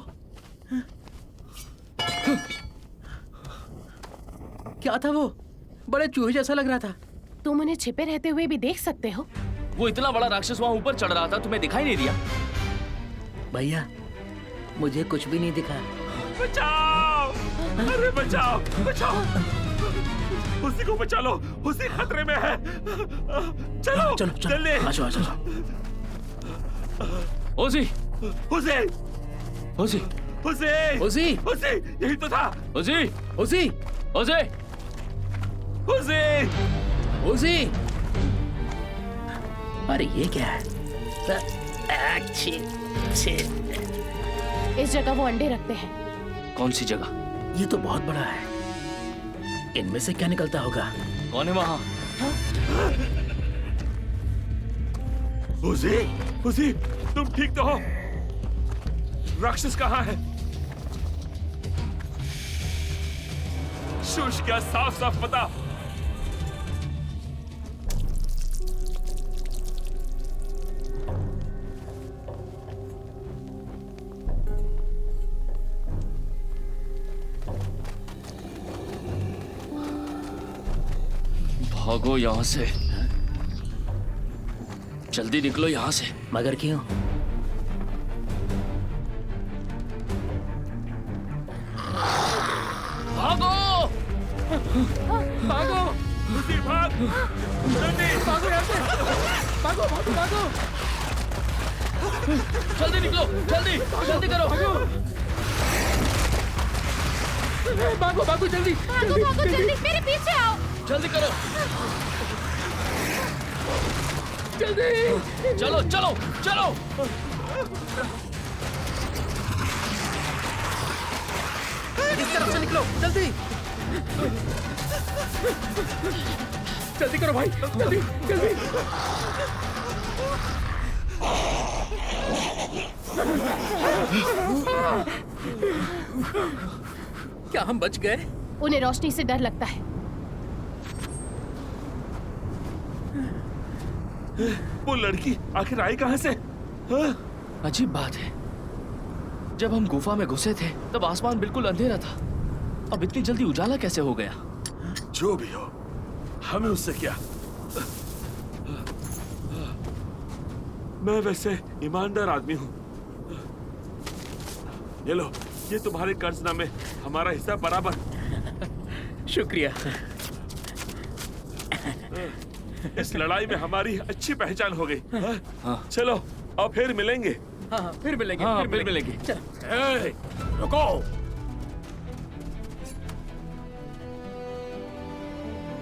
Speaker 8: क्या था वो? बड़े चूहे जैसा लग रहा था।
Speaker 11: तुम उन्हें छिपे रहते हुए भी देख सकते हो।
Speaker 2: वो इतना बड़ा राक्षस वहां ऊपर चढ़ रहा था, तुम्हें दिखाई नहीं दिया?
Speaker 8: भैया मुझे कुछ भी नहीं दिखा।
Speaker 3: बचाओ! अरे बचाओ! बचाओ! उसी को बचा लो, उसी खतरे में है। चलो
Speaker 8: चलो
Speaker 3: जल्दी।
Speaker 8: आजो आजो।
Speaker 2: ओजी,
Speaker 3: उसे
Speaker 2: ओजी,
Speaker 3: उसे
Speaker 8: ओजी,
Speaker 3: उसे यही तो था।
Speaker 2: ओजी,
Speaker 8: ओजी,
Speaker 2: ओजी,
Speaker 3: उसे
Speaker 8: ओजी। अरे ये क्या है?
Speaker 11: इस जगह वो अंडे रखते हैं।
Speaker 2: कौन सी जगह?
Speaker 8: ये तो बहुत बड़ा है। इनमें से क्या निकलता होगा?
Speaker 2: कौन है वहां?
Speaker 3: उसे उसे तुम ठीक तो हो? राक्षस कहाँ है? शुश क्या साफ साफ बता।
Speaker 2: भागो यहाँ से, जल्दी निकलो यहाँ से।
Speaker 8: मगर क्यों?
Speaker 2: भागो,
Speaker 8: भागो,
Speaker 3: उसी भाग जल्दी
Speaker 8: भागो यहाँ से। भागो भागो भागो।
Speaker 2: जल्दी निकलो, जल्दी जल्दी करो।
Speaker 8: भागो भागो जल्दी।
Speaker 11: भागो भागो जल्दी, मेरे पीछे आओ।
Speaker 2: जल्दी करो,
Speaker 8: जल्दी।
Speaker 2: चलो चलो चलो।
Speaker 8: इस तरफ से निकलो, जल्दी। जल्दी करो भाई, जल्दी जल्दी। क्या हम बच गए?
Speaker 11: उन्हें रोशनी से डर लगता है।
Speaker 3: वो लड़की आखिर आई कहाँ से? हाँ?
Speaker 2: अजीब बात है, जब हम गुफा में घुसे थे तब आसमान बिल्कुल अंधेरा था। अब इतनी जल्दी उजाला कैसे हो गया?
Speaker 3: जो भी हो, हमें उससे क्या? मैं वैसे ईमानदार आदमी हूँ। ये लो, ये तुम्हारे कर्जनामे, हमारा हिस्सा बराबर।
Speaker 8: शुक्रिया।
Speaker 3: इस लड़ाई में हमारी अच्छी पहचान हो गई। हाँ? चलो अब फिर मिलेंगे।
Speaker 8: हाँ फिर मिलेंगे।
Speaker 2: हाँ,
Speaker 8: फिर
Speaker 2: फिर मिलेंगे।
Speaker 8: चलो।
Speaker 7: रुको।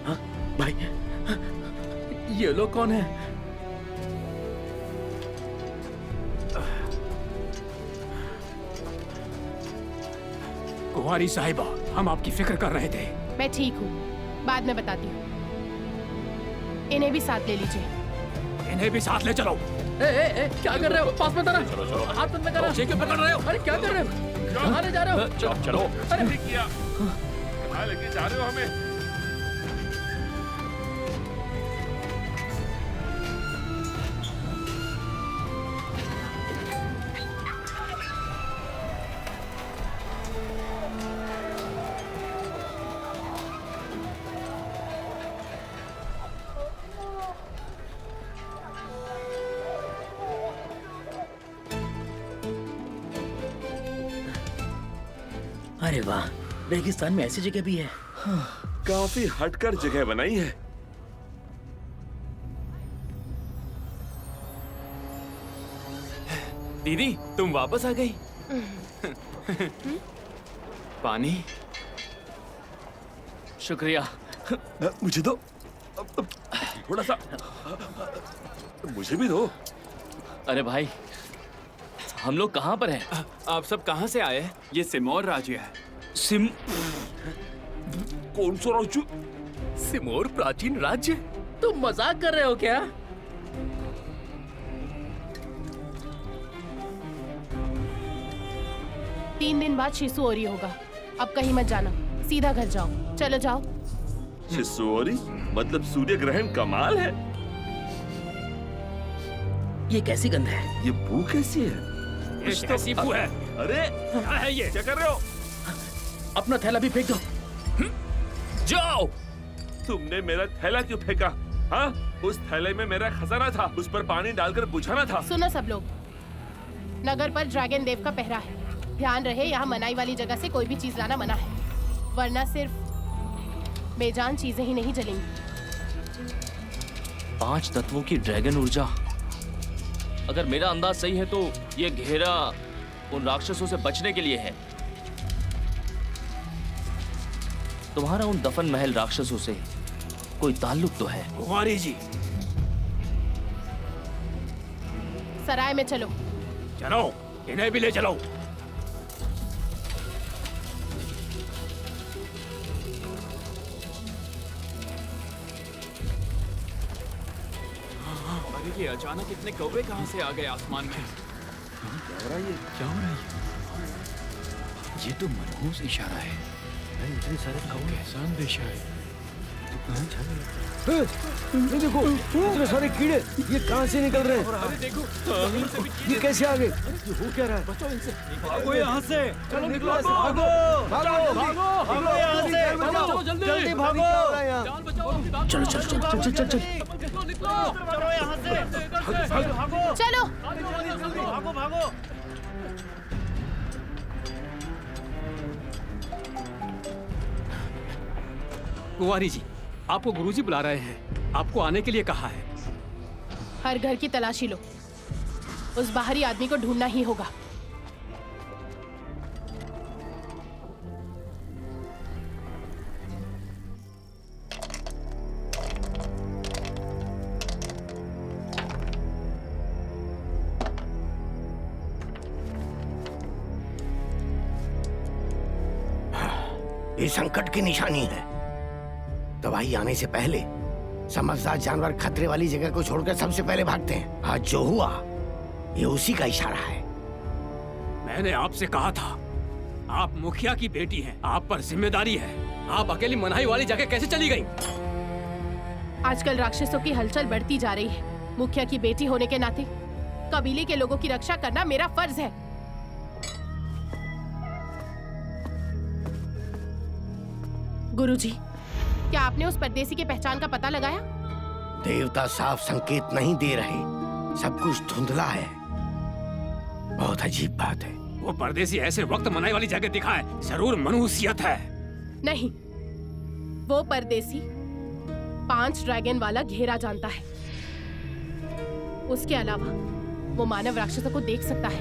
Speaker 8: हाँ भाई, ये लोग कौन है?
Speaker 7: कुंवारी साहिबा, हम आपकी फिक्र कर रहे थे।
Speaker 11: मैं ठीक हूँ, बाद में बताती हूँ। इन्हें भी साथ ले लीजिए।
Speaker 7: इन्हें भी साथ ले चलो।
Speaker 8: क्या कर रहे हो? पास मत आना। हाथ मत लगाना।
Speaker 7: क्यों पकड़ रहे हो?
Speaker 8: अरे क्या कर रहे हो? कहाँ ले जा रहे हो?
Speaker 7: चलो चलो।
Speaker 3: अरे किया, कहाँ लेके जा रहे हो हमें?
Speaker 8: अरे वाह, रेगिस्तान में ऐसी जगह भी है।
Speaker 3: काफी हटकर जगह बनाई है।
Speaker 4: दीदी, तुम वापस आ गई। पानी।
Speaker 2: शुक्रिया।
Speaker 3: मुझे दो, थोड़ा सा। मुझे भी दो।
Speaker 2: अरे भाई, हम लोग कहाँ पर हैं?
Speaker 4: आप सब कहाँ से आए? ये सिमोर राज्य है।
Speaker 2: सिम
Speaker 3: कौन सा राज्य?
Speaker 8: सिमोर प्राचीन राज्य? तो तुम मजाक कर रहे हो क्या?
Speaker 11: तीन दिन बाद शिशुओरी होगा। अब कहीं मत जाना, सीधा घर जाओ। चलो जाओ।
Speaker 3: शिशुओरी मतलब सूर्य ग्रहण कमाल है।
Speaker 8: ये कैसी गंध है?
Speaker 3: ये बू कैसी है?
Speaker 7: ये कैसी बू है?
Speaker 3: अरे
Speaker 7: क्या है ये?
Speaker 3: क्या कर रहे हो?
Speaker 8: अपना थैला भी फेंक दो।
Speaker 3: जाओ। तुमने मेरा थैला क्यों फेंका? हाँ, उस थैले में मेरा खजाना था, उस पर पानी डालकर बुझाना था।
Speaker 11: सुनो सब लोग, नगर पर ड्रैगन देव का पहरा है। ध्यान रहे, यहाँ मनाई वाली जगह से कोई भी चीज लाना मना है, वरना सिर्फ बेजान चीजें ही नहीं जलेंगी।
Speaker 2: 5 तत्वों की ड्रैगन ऊर्जा। अगर मेरा अंदाज सही है तो ये घेरा उन राक्षसों से बचने के लिए है। तुम्हारा उन दफन महल राक्षसों से कोई ताल्लुक तो है?
Speaker 9: कुंवारी जी,
Speaker 11: सराय में चलो।
Speaker 7: चलो, इन्हें भी ले चलो।
Speaker 4: अरे ये अचानक इतने कौवे कहाँ से आ गए आसमान में?
Speaker 10: क्या हो रहा है? क्या हो रहा है? ये तो मनहूस इशारा है। इतने सारे कौवे संदेश है।
Speaker 9: ये देखो, इतने सारे कीड़े, ये कहाँ से निकल रहे हैं?
Speaker 4: अरे देखो,
Speaker 9: ये कैसे आ गए? ये हो क्या रहा है?
Speaker 4: बचाओ इनसे।
Speaker 10: भागो यहाँ से।
Speaker 9: चलो निकलो, भागो, भागो, भागो यहाँ से,
Speaker 4: चलो जल्दी,
Speaker 9: जल्दी भागो।
Speaker 4: जान बचाओ।
Speaker 8: चलो चलो चलो चलो चलो चलो।
Speaker 4: चलो यहाँ से।
Speaker 11: चलो।
Speaker 4: भागो भागो।
Speaker 7: कुंवारी जी, आपको गुरुजी बुला रहे हैं। आपको आने के लिए कहा है।
Speaker 11: हर घर की तलाशी लो, उस बाहरी आदमी को ढूंढना ही होगा।
Speaker 9: ये संकट की निशानी है। दवाई आने से पहले समझदार जानवर खतरे वाली जगह को छोड़कर सबसे पहले भागते हैं। आज जो हुआ, ये उसी का इशारा है।
Speaker 7: मैंने आपसे कहा था, आप मुखिया की बेटी हैं, आप पर जिम्मेदारी है। आप अकेली मनाई वाली जगह कैसे चली गई?
Speaker 11: आजकल राक्षसों की हलचल बढ़ती जा रही है। मुखिया की बेटी होने के नाते कबीले के लोगों की रक्षा करना मेरा फर्ज है। गुरुजी, क्या आपने उस परदेसी की पहचान का पता लगाया?
Speaker 9: देवता साफ संकेत नहीं दे रहे, सब कुछ धुंधला है। बहुत अजीब बात है।
Speaker 7: वो परदेसी ऐसे वक्त मनाई वाली जगह दिखाए, जरूर मनहूसियत है।
Speaker 11: नहीं, वो परदेसी 5 ड्रैगन वाला घेरा जानता है। उसके अलावा वो मानव राक्षसों को देख सकता है।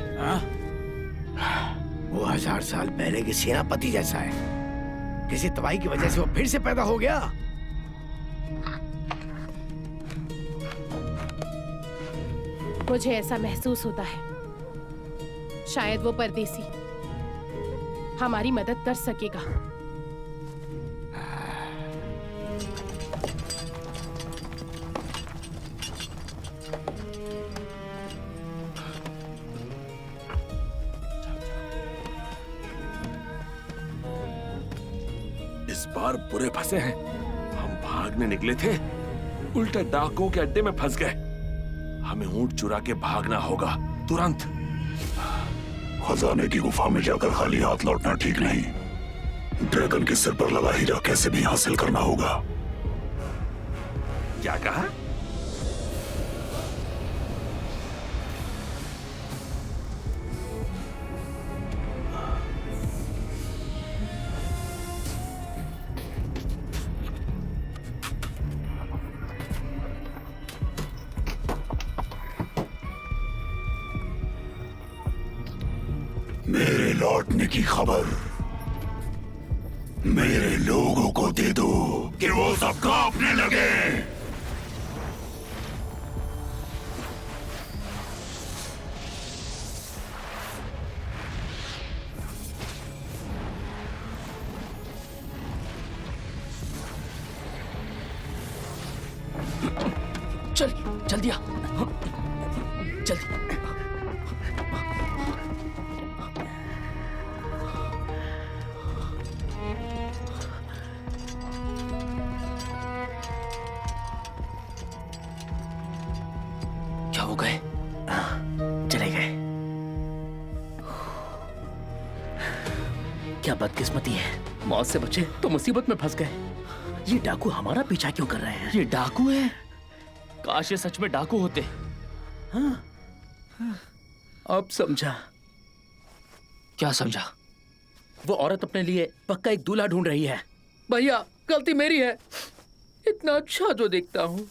Speaker 9: वो 1000 साल पहले के सेनापति जैसा है। किसी तबाही की वजह से वो फिर से पैदा हो गया।
Speaker 11: मुझे ऐसा महसूस होता है, शायद वो परदेसी हमारी मदद कर सकेगा।
Speaker 3: इस बार बुरे फंसे हैं। हम भागने निकले थे, उल्टे डाकुओं के अड्डे में फंस गए। हमें ऊंट चुरा के भागना होगा तुरंत।
Speaker 1: खजाने की गुफा में जाकर खाली हाथ लौटना ठीक नहीं। ड्रैगन के सिर पर लगा हीरा कैसे भी हासिल करना होगा।
Speaker 3: क्या कहा?
Speaker 1: मेरे लौटने की खबर मेरे लोगों को दे दो कि वो सब कांपने लगे।
Speaker 5: जल्दी आ, जल्दी।
Speaker 2: क्या हो गए?
Speaker 8: चले गए। क्या बदकिस्मती है, मौत से बचे तो मुसीबत में फंस गए। ये डाकू हमारा पीछा क्यों कर रहे हैं?
Speaker 2: ये डाकू है? काश ये सच में डाकू होते।
Speaker 8: हाँ, अब समझा।
Speaker 2: क्या समझा?
Speaker 8: वो औरत अपने लिए पक्का एक दूल्हा ढूंढ रही है। भैया, गलती मेरी है, इतना अच्छा जो देखता हूँ।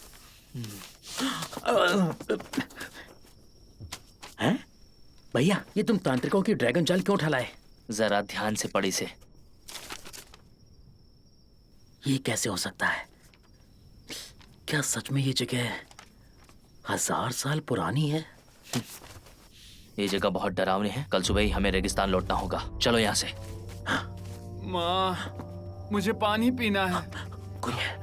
Speaker 8: हैं? भैया, ये तुम तांत्रिकों की ड्रैगन जाल क्यों उठा लाए?
Speaker 2: जरा ध्यान से पढ़ी से।
Speaker 8: ये कैसे हो सकता है? क्या सच में ये जगह 1000 साल पुरानी है?
Speaker 2: ये जगह बहुत डरावनी है। कल सुबह ही हमें रेगिस्तान लौटना होगा। चलो यहाँ से।
Speaker 10: माँ, मुझे पानी पीना है।
Speaker 8: कोई है?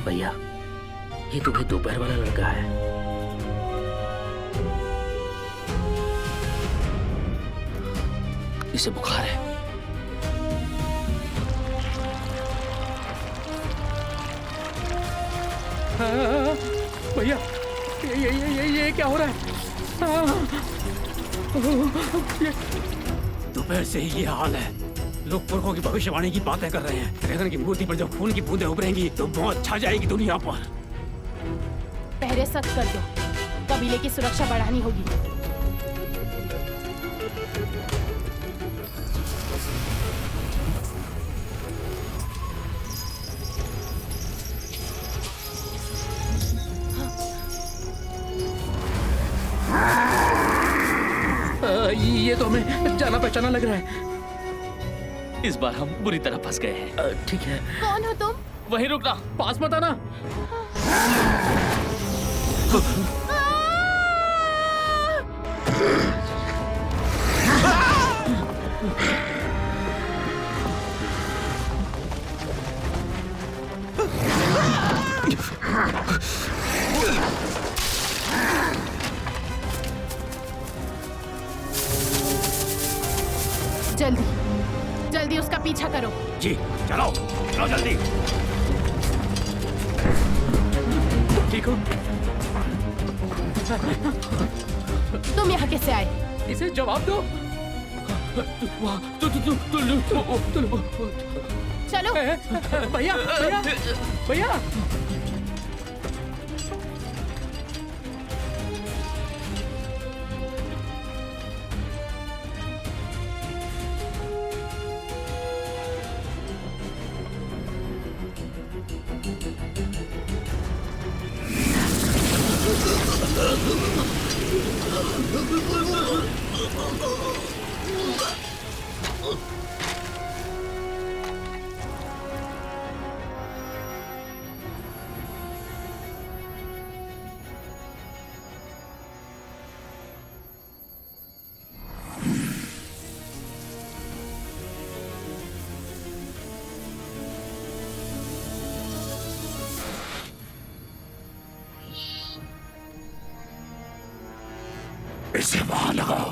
Speaker 8: भैया, ये तो भाई दोपहर वाला लड़का है।
Speaker 2: इसे बुखार है।
Speaker 8: भैया, ये क्या हो रहा है?
Speaker 7: दोपहर से ही ये हाल है। लोग पुरखों की भविष्यवाणी की बातें कर रहे हैं। ड्रैगन की मूर्ति पर जब खून की बूंदें उभरेंगी तो मौत छा जाएगी दुनिया पर।
Speaker 11: पहरे सख्त कर दो, कबीले की सुरक्षा बढ़ानी होगी।
Speaker 8: ये तो हमें जाना पहचाना लग रहा है।
Speaker 2: इस बार हम बुरी तरह फंस गए हैं।
Speaker 8: ठीक है।
Speaker 11: कौन हो तुम?
Speaker 2: वहीं रुकना,
Speaker 8: पास मत आना।
Speaker 11: जल्दी जल्दी उसका पीछा करो।
Speaker 7: जी, चलो चलो जल्दी।
Speaker 8: ठीक हो?
Speaker 11: तुम यहाँ कैसे आए?
Speaker 8: इसे जवाब दो।
Speaker 11: चलो।
Speaker 8: भैया, भैया, भैया।
Speaker 6: इसे वहां लगाओ।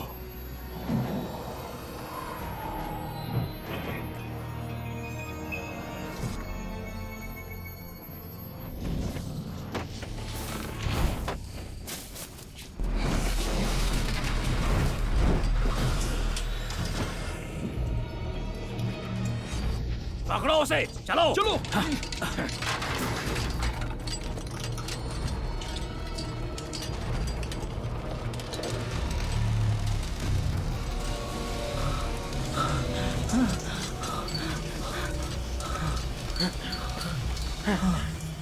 Speaker 7: पकड़ो उसे, चलो चलो।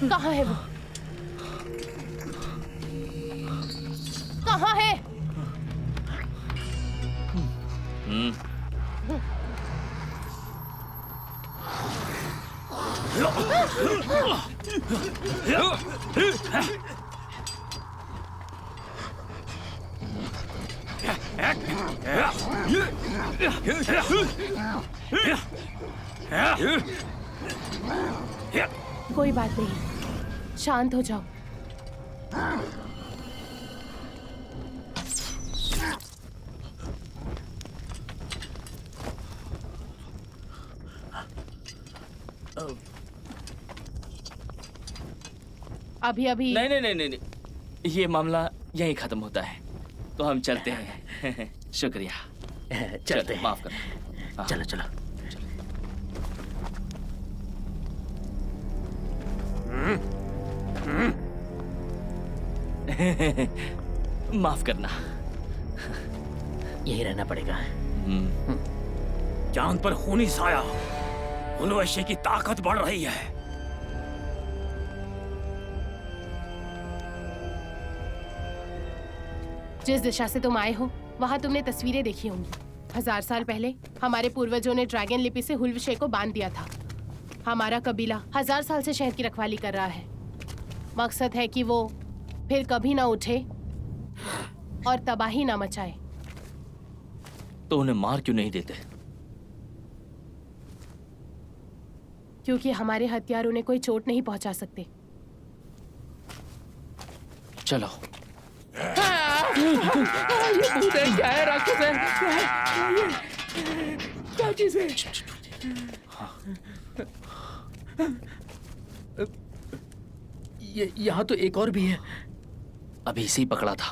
Speaker 11: कहाँ है वो? कहाँ है? कोई बात नहीं, शांत हो जाओ। अभी अभी
Speaker 2: नहीं नहीं नहीं नहीं नहीं, ये मामला यहीं खत्म होता है, तो हम चलते हैं। शुक्रिया।
Speaker 8: चलते हैं।
Speaker 2: माफ करना। हाँ।
Speaker 8: चलो चलो।
Speaker 2: माफ करना।
Speaker 8: यही रहना पड़ेगा।
Speaker 7: चांद पर खूनी साया, उलवशे की ताकत बढ़ रही है।
Speaker 11: जिस दिशा से तुम आए हो वहाँ तुमने तस्वीरें देखी होंगी। 1000 साल पहले हमारे पूर्वजों ने ड्रैगन लिपि से हुल्वशे को बांध दिया था। हमारा कबीला 1000 साल से शहर की रखवाली कर रहा है। मकसद है कि वो फिर कभी ना उठे और तबाही ना मचाए।
Speaker 2: तो उन्हें मार क्यों नहीं देते?
Speaker 11: क्योंकि हमारे हथियार उन्हें कोई चोट नहीं पहुंचा सकते।
Speaker 2: चलो।
Speaker 8: ये भूत है, क्या है, राक्षस है, क्या है? क्या चीज है? ये यहाँ तो एक और भी है।
Speaker 2: अभी इसे ही पकड़ा था।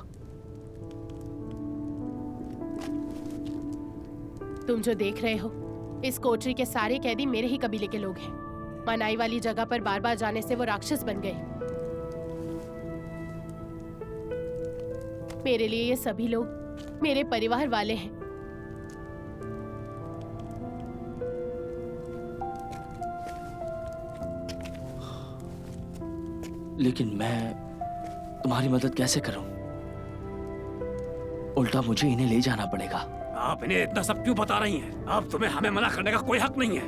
Speaker 11: तुम जो देख रहे हो, इस कोठरी के सारे कैदी मेरे ही कबीले के लोग हैं। मनाई वाली जगह पर बार बार जाने से वो राक्षस बन गए। मेरे लिए ये सभी लोग मेरे परिवार वाले हैं।
Speaker 2: लेकिन मैं तुम्हारी मदद कैसे करूं? उल्टा मुझे इन्हें ले जाना पड़ेगा।
Speaker 7: आप इन्हें इतना सब क्यों बता रही हैं? अब तुम्हें हमें मना करने का कोई हक नहीं है।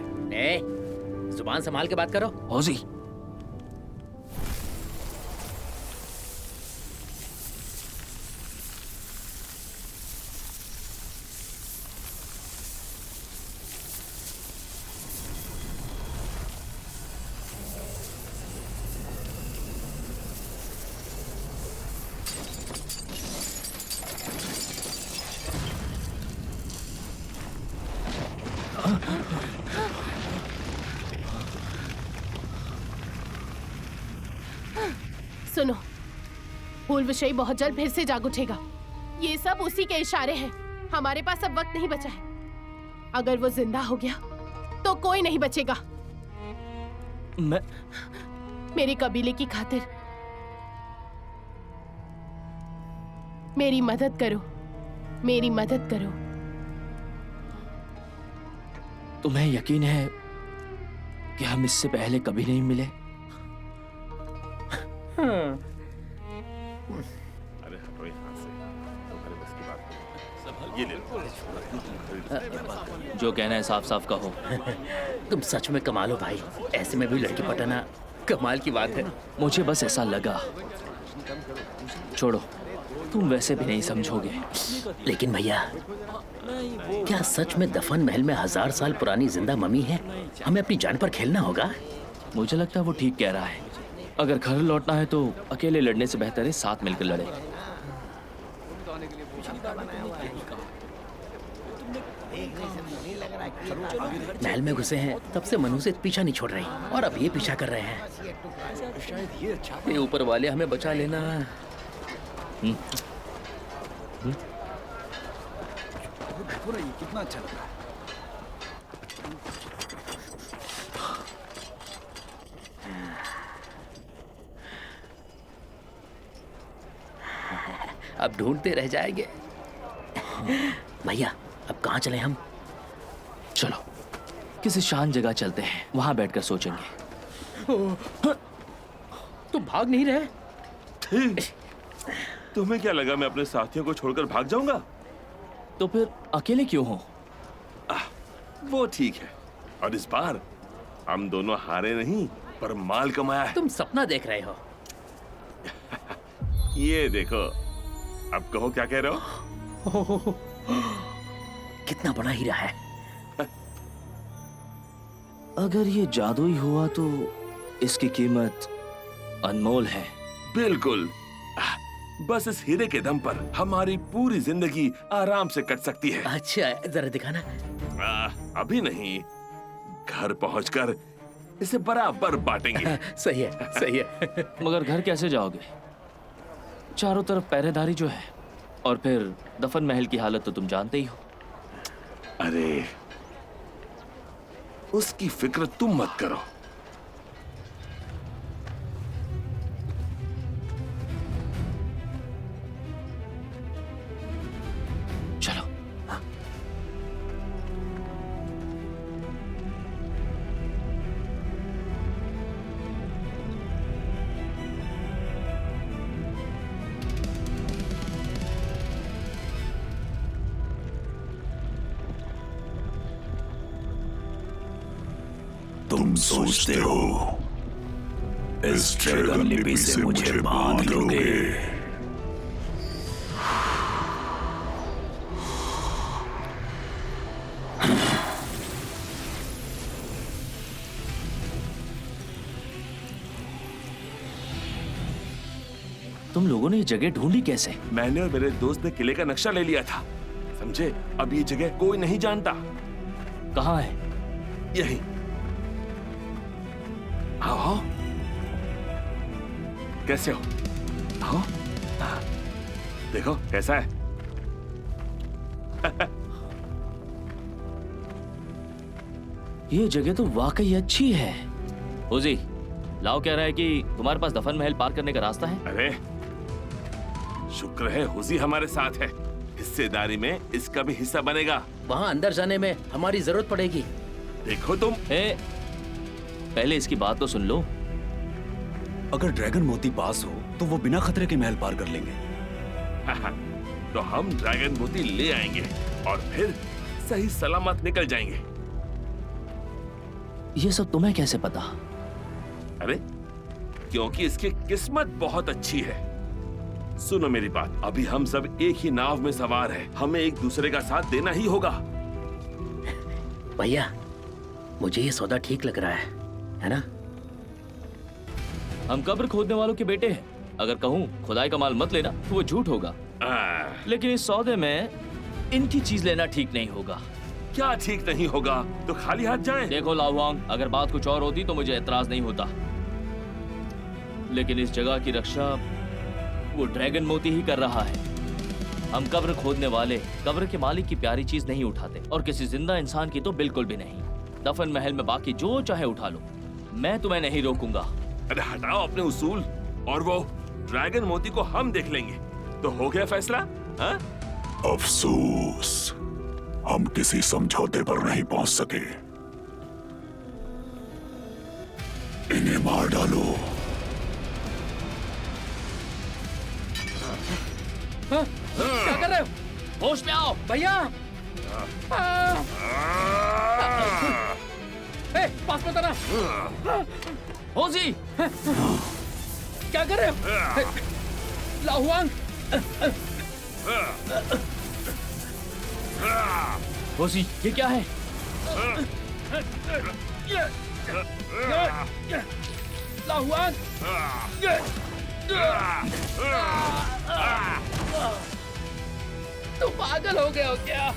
Speaker 8: जुबान संभाल के बात करो।
Speaker 2: हौजी,
Speaker 11: सुनो, हुल्वशे बहुत जल्द फिर से जाग उठेगा। ये सब उसी के इशारे हैं। हमारे पास अब वक्त नहीं बचा है। अगर वो जिंदा हो गया तो कोई नहीं बचेगा।
Speaker 2: मैं
Speaker 11: मेरे कबीले की खातिर मेरी मदद करो, मेरी मदद करो।
Speaker 2: तुम्हें यकीन है कि हम इससे पहले कभी नहीं मिले?
Speaker 3: अरे हटो यहाँ से, तुम्हारे बस की बात नहीं। ये ले लो।
Speaker 2: जो कहना है साफ साफ कहो।
Speaker 8: तुम सच में कमाल हो भाई, ऐसे में भी लड़की पटाना कमाल की बात है।
Speaker 2: मुझे बस ऐसा लगा। छोड़ो, तुम वैसे भी नहीं समझोगे।
Speaker 8: लेकिन भैया, क्या सच में दफन महल में 1000 साल पुरानी जिंदा मम्मी है? हमें अपनी जान पर खेलना होगा।
Speaker 2: मुझे लगता है वो ठीक कह रहा है। अगर घर लौटना है तो अकेले लड़ने से बेहतर है साथ मिलकर लड़े।
Speaker 8: महल में घुसे हैं तब से मनु से पीछा नहीं छोड़ रही, और अब ये पीछा कर रहे हैं। ये ऊपर वाले हमें बचा लेना।
Speaker 10: कितना अच्छा लग रहा है।
Speaker 8: अब ढूंढते रह जाएंगे। भैया, अब कहाँ चले हम?
Speaker 2: चलो किसी शांत जगह चलते हैं, वहां बैठकर सोचेंगे।
Speaker 8: तुम भाग नहीं रहे?
Speaker 3: तुम्हें क्या लगा मैं अपने साथियों को छोड़कर भाग जाऊंगा?
Speaker 2: तो फिर अकेले क्यों हो?
Speaker 3: वो ठीक है। और इस बार हम दोनों हारे नहीं, पर माल कमाया है।
Speaker 8: तुम सपना देख रहे हो।
Speaker 3: ये देखो, अब कहो क्या कह रहे हो?
Speaker 8: कितना बड़ा हीरा है।
Speaker 2: अगर ये जादुई हुआ तो इसकी कीमत अनमोल है।
Speaker 3: बिल्कुल। बस इस हीरे के दम पर हमारी पूरी जिंदगी आराम से कट सकती है।
Speaker 8: अच्छा, जरा दिखाना।
Speaker 3: अभी नहीं, घर पहुंचकर इसे बराबर बांटेंगे।
Speaker 8: सही है, सही है।
Speaker 2: मगर घर कैसे जाओगे? चारों तरफ पहरेदारी जो है, और फिर दफन महल की हालत तो तुम जानते ही हो।
Speaker 3: अरे, उसकी फिक्र तुम मत करो।
Speaker 2: चलो।
Speaker 6: तुम सोचते हो इस ड्रैगन लिपि से मुझे बांध लोगे?
Speaker 2: तुम लोगों ने ये जगह ढूंढी कैसे?
Speaker 3: मैंने और मेरे दोस्त ने किले का नक्शा ले लिया था, समझे? अब ये जगह कोई नहीं जानता।
Speaker 2: कहाँ है?
Speaker 3: यही। आओ। कैसे हो? आओ। देखो कैसा है।
Speaker 2: ये जगह तो वाकई अच्छी है। ओजी, लाओ कह रहा है कि तुम्हारे पास दफन महल पार करने का रास्ता है।
Speaker 3: अरे, शुक्र है हुजी हमारे साथ है। हिस्सेदारी में इसका भी हिस्सा बनेगा।
Speaker 8: वहाँ अंदर जाने में हमारी जरूरत पड़ेगी।
Speaker 3: देखो तुम।
Speaker 2: पहले इसकी बात तो सुन लो।
Speaker 10: अगर ड्रैगन मोती पास हो तो वो बिना खतरे के महल पार कर लेंगे।
Speaker 3: तो हम ड्रैगन मोती ले आएंगे और फिर सही सलामत निकल जाएंगे।
Speaker 2: ये सब तुम्हें कैसे पता?
Speaker 3: अरे, क्योंकि इसकी किस्मत बहुत अच्छी है। सुनो मेरी बात, अभी हम सब एक ही नाव में सवार हैं। हमें एक दूसरे का साथ देना ही होगा।
Speaker 8: भैया, मुझे ये सौदा ठीक लग रहा है ना?
Speaker 2: हम कब्र खोदने वालों के बेटे हैं। अगर कहूँ खुदाई का माल मत लेना तो वो झूठ होगा। लेकिन इस सौदे में इनकी चीज लेना ठीक नहीं होगा।
Speaker 3: क्या ठीक नहीं होगा? तो खाली हाथ जाएं।
Speaker 2: देखो लाओवांग, अगर बात कुछ और होती तो मुझे एतराज नहीं होता, लेकिन इस जगह की रक्षा वो ड्रैगन मोती ही कर रहा है। हम कब्र खोदने वाले कब्र के मालिक की प्यारी चीज नहीं उठाते, और किसी जिंदा इंसान की तो बिल्कुल भी नहीं। दफन महल में बाकी जो चाहे उठा लो, मैं तुम्हें नहीं रोकूंगा।
Speaker 3: अरे हटाओ अपने उसूल, और वो ड्रैगन मोती को हम देख लेंगे। तो हो गया फैसला? हाँ?
Speaker 6: अफसोस, हम किसी समझौते पर नहीं पहुंच सके। इन्हें मार डालो।
Speaker 8: क्या कर रहे हो?
Speaker 2: होश में आओ
Speaker 8: भैया। पास मत आना।
Speaker 2: होजी,
Speaker 8: क्या कर रहे हो? लाहुआंग।
Speaker 2: होजी, ये क्या है?
Speaker 8: लाहुआंग। तुम पागल हो गए हो क्या?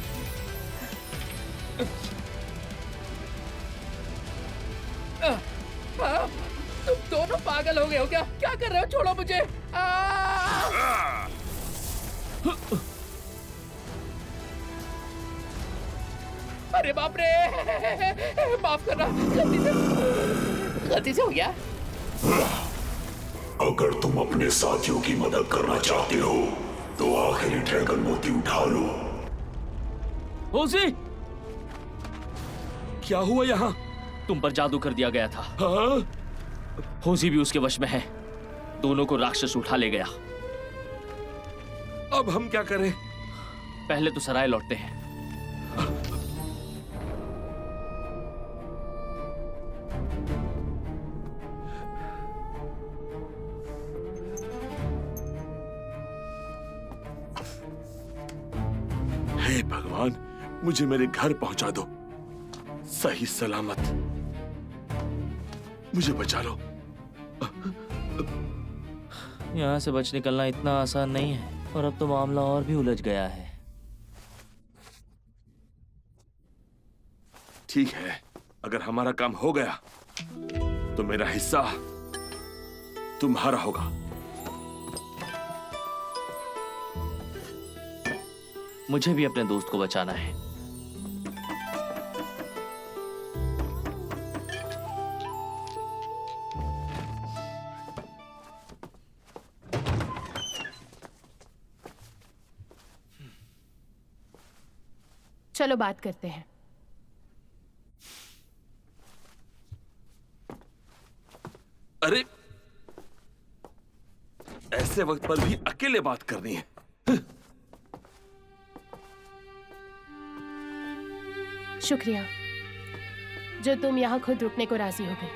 Speaker 8: तुम दोनों पागल हो गए हो क्या? क्या कर रहे हो? छोड़ो मुझे। अरे बाप रे, माफ करना, गलती से हो गया।
Speaker 6: अगर तुम अपने साथियों की मदद करना चाहते हो तो आखिरी ड्रैगन मोती उठा लो।
Speaker 2: होजी,
Speaker 3: क्या हुआ यहाँ?
Speaker 2: तुम पर जादू कर दिया गया था।
Speaker 3: हाँ?
Speaker 2: होजी भी उसके वश में है। दोनों को राक्षस उठा ले गया।
Speaker 3: अब हम क्या करें?
Speaker 2: पहले तो सराय लौटते हैं।
Speaker 3: हे भगवान, मुझे मेरे घर पहुंचा दो, सही सलामत। मुझे बचा लो।
Speaker 2: यहाँ से बच निकलना इतना आसान नहीं है, और अब तो मामला और भी उलझ गया है।
Speaker 3: ठीक है, अगर हमारा काम हो गया तो मेरा हिस्सा तुम्हारा होगा।
Speaker 2: मुझे भी अपने दोस्त को बचाना है।
Speaker 11: चलो बात करते हैं।
Speaker 3: अरे, ऐसे वक्त पर भी अकेले बात करनी है।
Speaker 11: शुक्रिया जो तुम यहाँ खुद रुकने को राजी हो गए।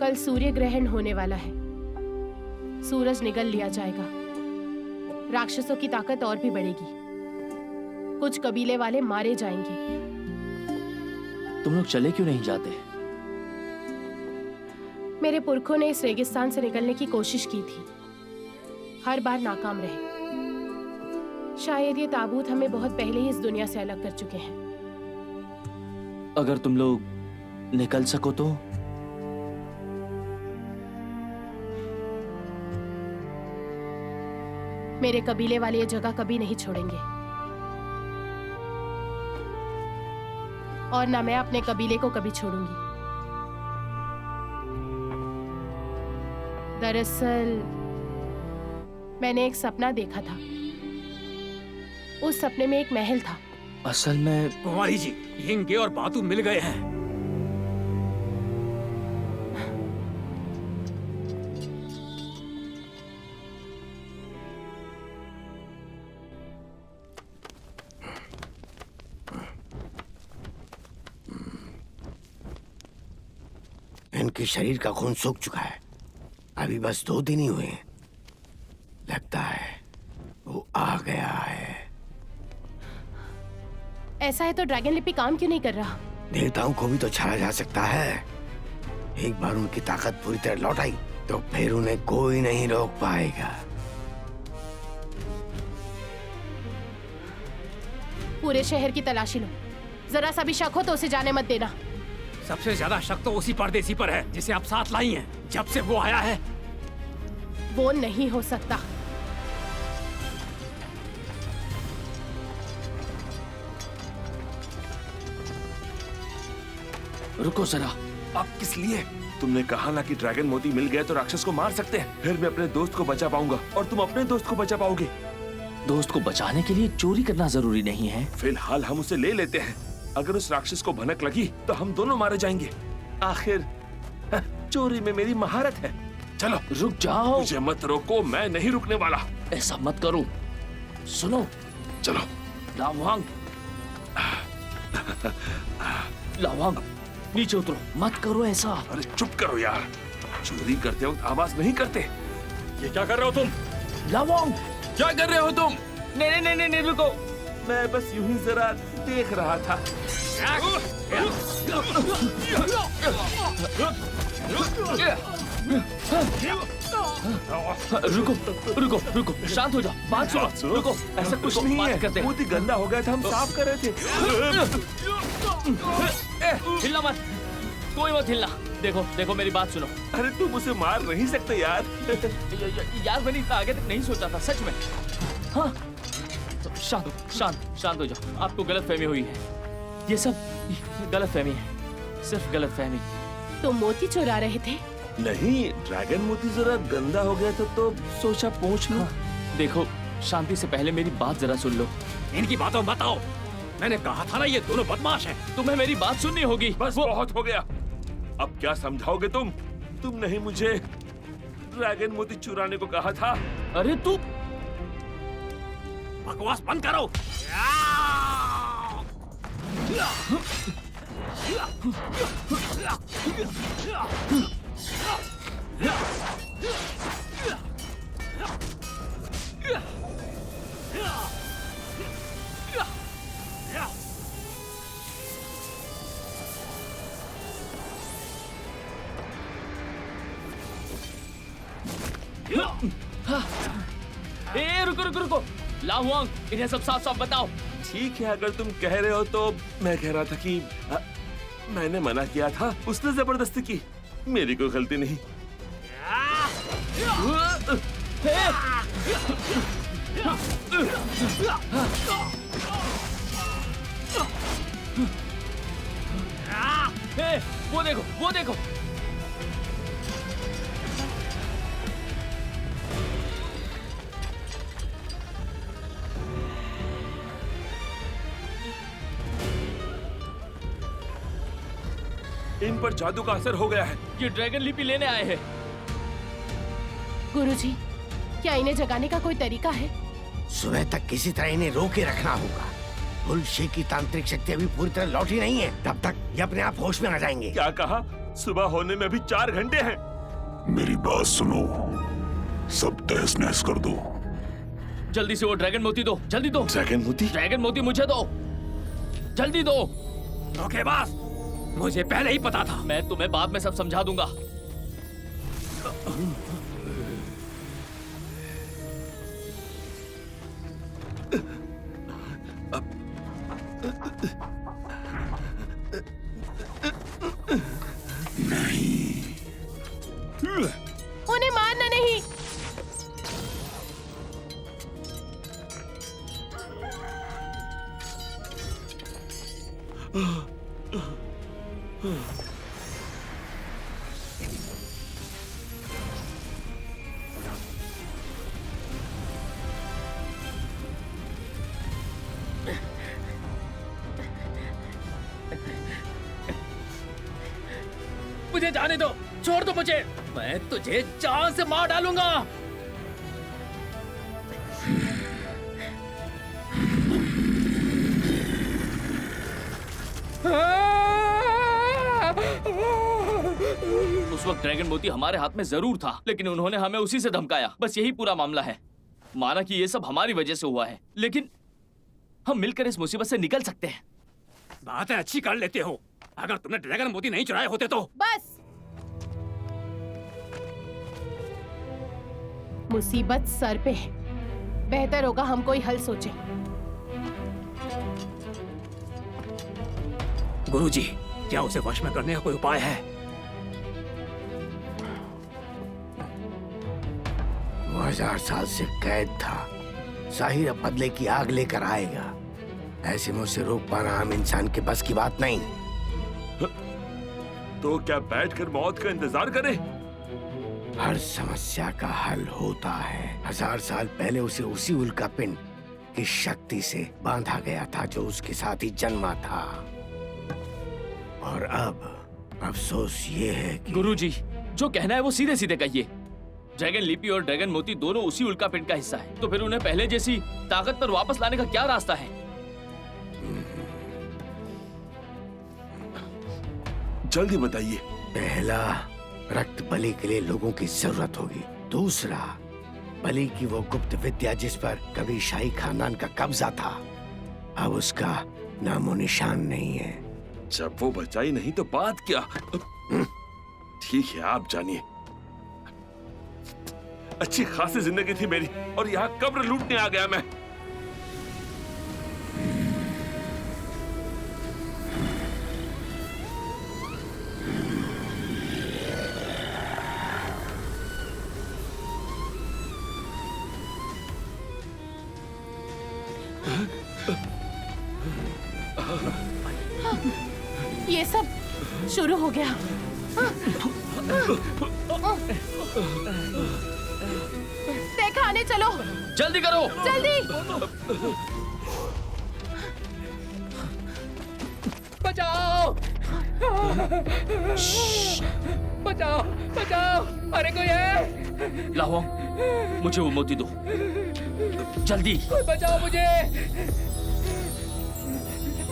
Speaker 11: कल सूर्य ग्रहण होने वाला है। सूरज निगल लिया जाएगा। राक्षसों की ताकत और भी बढ़ेगी। कुछ कबीले वाले मारे जाएंगे।
Speaker 2: तुम लोग चले क्यों नहीं जाते?
Speaker 11: मेरे पुरखों ने इस रेगिस्तान से निकलने की कोशिश की थी, हर बार नाकाम रहे। शायद ये ताबूत हमें बहुत पहले ही इस दुनिया से अलग कर चुके हैं।
Speaker 2: अगर तुम लोग निकल सको तो?
Speaker 11: मेरे कबीले वाले ये जगह कभी नहीं छोड़ेंगे, और ना मैं अपने कबीले को कभी छोड़ूंगी। दरअसल मैंने एक सपना देखा था। उस सपने में एक महल था।
Speaker 2: असल में
Speaker 7: कुंवारी जी, हिंगे और बातू मिल गए हैं।
Speaker 9: इनके शरीर का खून सूख चुका है। अभी बस 2 दिन ही हुए हैं। लगता है वो आ गया है।
Speaker 11: ऐसा है तो ड्रैगन लिपि काम क्यों नहीं कर रहा?
Speaker 9: देवताओं को भी तो छाड़ा जा सकता है। एक बार उनकी ताकत पूरी तरह लौट आई तो फिर उन्हें कोई नहीं रोक पाएगा।
Speaker 11: पूरे शहर की तलाशी लो। जरा सा भी शक हो तो उसे जाने मत देना।
Speaker 7: सबसे ज्यादा शक तो उसी परदेसी पर है जिसे आप साथ लाई हैं। जब से वो आया है
Speaker 11: वो नहीं हो सकता।
Speaker 2: रुको जरा।
Speaker 3: अब किस लिए? तुमने कहा ना कि ड्रैगन मोती मिल गया तो राक्षस को मार सकते हैं। फिर मैं अपने दोस्त को बचा पाऊंगा और तुम अपने दोस्त को बचा पाओगे।
Speaker 2: दोस्त को बचाने के लिए चोरी करना जरूरी नहीं है।
Speaker 3: फिलहाल हम उसे ले लेते हैं। अगर उस राक्षस को भनक लगी तो हम दोनों मारे जाएंगे। आखिर चोरी में मेरी महारत है। चलो।
Speaker 2: रुक जाओ।
Speaker 3: मुझे मत रोको, मैं नहीं रुकने वाला।
Speaker 2: ऐसा मत करो। सुनो।
Speaker 3: चलो।
Speaker 2: लावांग, लावांग, नीचे उतरो। मत करो ऐसा।
Speaker 3: अरे चुप करो यार। चोरी करते वक्त आवाज नहीं करते।
Speaker 7: ये क्या कर रहे हो तुम?
Speaker 2: लावांग,
Speaker 3: क्या कर रहे हो तुम?
Speaker 2: नहीं रुको।
Speaker 3: मैं बस यूं ही जरा देख रहा था।
Speaker 2: रुको, शांत हो जाओ। बात सुनो। रुको, ऐसा कुछ नहीं है। करते
Speaker 3: बहुत ही गंदा हो गया था, हम साफ कर रहे थे।
Speaker 2: हिलना मत, कोई मत हिलना। देखो मेरी बात सुनो।
Speaker 3: अरे तुम उसे मार नहीं सकते यार।
Speaker 2: यार मैंने इतना आगे तक नहीं सोचा था, सच में। हाँ, शांत हो जाओ। आपको गलतफहमी हुई है। ये सब गलतफहमी है, सिर्फ गलतफहमी।
Speaker 11: तुम मोती चुरा रहे थे?
Speaker 3: नहीं, ड्रैगन मोती जरा गंदा हो गया था तो सोचा पूछ लो।
Speaker 2: देखो, शांति से पहले मेरी बात जरा सुन लो।
Speaker 7: इनकी बातों बताओ। मैंने कहा था ना ये दोनों बदमाश हैं।
Speaker 2: तुम्हें मेरी बात सुननी होगी।
Speaker 3: बस बहुत हो गया। अब क्या समझाओगे तुम? तुम नहीं मुझे ड्रैगन मोती चुराने को कहा था।
Speaker 2: अरे तू
Speaker 7: बकवास बंद करो।
Speaker 2: रुको रुको रुको, लाहुआंग, इन्हें सब साफ साफ बताओ।
Speaker 3: ठीक है, अगर तुम कह रहे हो तो मैं कह रहा था कि मैंने मना किया था, उसने जबरदस्ती की, मेरी कोई गलती नहीं।
Speaker 2: वो देखो, वो देखो।
Speaker 3: इन पर जादू का असर हो गया है।
Speaker 2: ये ड्रैगन लिपि लेने आए हैं।
Speaker 11: गुरुजी, क्या इन्हें जगाने का कोई तरीका है?
Speaker 9: सुबह तक किसी तरह इन्हें रोके रखना होगा। बुलशे की तांत्रिक शक्ति अभी पूरी तरह लौटी नहीं है, तब तक ये अपने आप होश में आ जाएंगे।
Speaker 3: क्या कहा? सुबह होने में अभी 4 घंटे हैं।
Speaker 6: मेरी बात सुनो, सब तहस नहस कर दो।
Speaker 2: जल्दी से वो ड्रैगन मोती दो, जल्दी दो।
Speaker 3: ड्रैगन मोती?
Speaker 2: ड्रैगन मोती मुझे दो, जल्दी दो।
Speaker 7: धोखेबाज, मुझे पहले ही पता था।
Speaker 2: मैं तुम्हें बाद में सब समझा दूंगा।
Speaker 11: उन्हें मारना नहीं।
Speaker 7: मुझे जाने दो, छोड़ दो मुझे, मैं तुझे जान से मार डालूंगा।
Speaker 2: उस वक्त ड्रैगन मोती हमारे हाथ में जरूर था, लेकिन उन्होंने हमें उसी से धमकाया। बस यही पूरा मामला है। माना कि ये सब हमारी वजह से हुआ है, लेकिन हम मिलकर इस मुसीबत से निकल सकते हैं।
Speaker 7: बातें अच्छी कर लेते हो। अगर तुमने ड्रैगन मोती नहीं चुराए होते तो।
Speaker 11: बस, मुसीबत सर पे है। बेहतर होगा हम कोई हल सोचें।
Speaker 7: गुरुजी, क्या उसे वश में करने का कोई उपाय है?
Speaker 9: वो 1000 साल से कैद था। जाहिर अब बदले की आग लेकर आएगा। ऐसे में उसे रोक पाना आम इंसान के बस की बात नहीं।
Speaker 3: तो क्या बैठकर मौत का इंतजार करें?
Speaker 9: हर समस्या का हल होता है। 1000 साल पहले उसे उसी उल्का पिंड की शक्ति से बांधा गया था जो उसके साथ ही जन्मा था। और अब अफसोस ये है कि
Speaker 2: गुरुजी, जो कहना है वो सीधे सीधे कहिए। ड्रैगन लिपि और ड्रैगन मोती दोनों उसी उल्का पिंड का हिस्सा है, तो फिर उन्हें पहले जैसी ताकत पर वापस लाने का क्या रास्ता है?
Speaker 3: जल्दी बताइए।
Speaker 9: पहला, रक्त बलि के लिए लोगों की जरूरत होगी। दूसरा, बलि की वो गुप्त विद्या जिस पर कभी शाही खानदान का कब्जा था, अब उसका नामो निशान नहीं है।
Speaker 3: जब वो बचाई नहीं तो बात क्या? ठीक है, आप जानिए। अच्छी खासी जिंदगी थी मेरी, और यहाँ कब्र लूटने आ गया मैं।
Speaker 11: ये सब शुरू हो गया। देखा, आने चलो,
Speaker 2: जल्दी करो,
Speaker 11: जल्दी।
Speaker 7: बचाओ, बचाओ, बचाओ, अरे कोई है?
Speaker 2: लाहुआंग, मुझे वो मोती दो, जल्दी।
Speaker 7: बचाओ मुझे,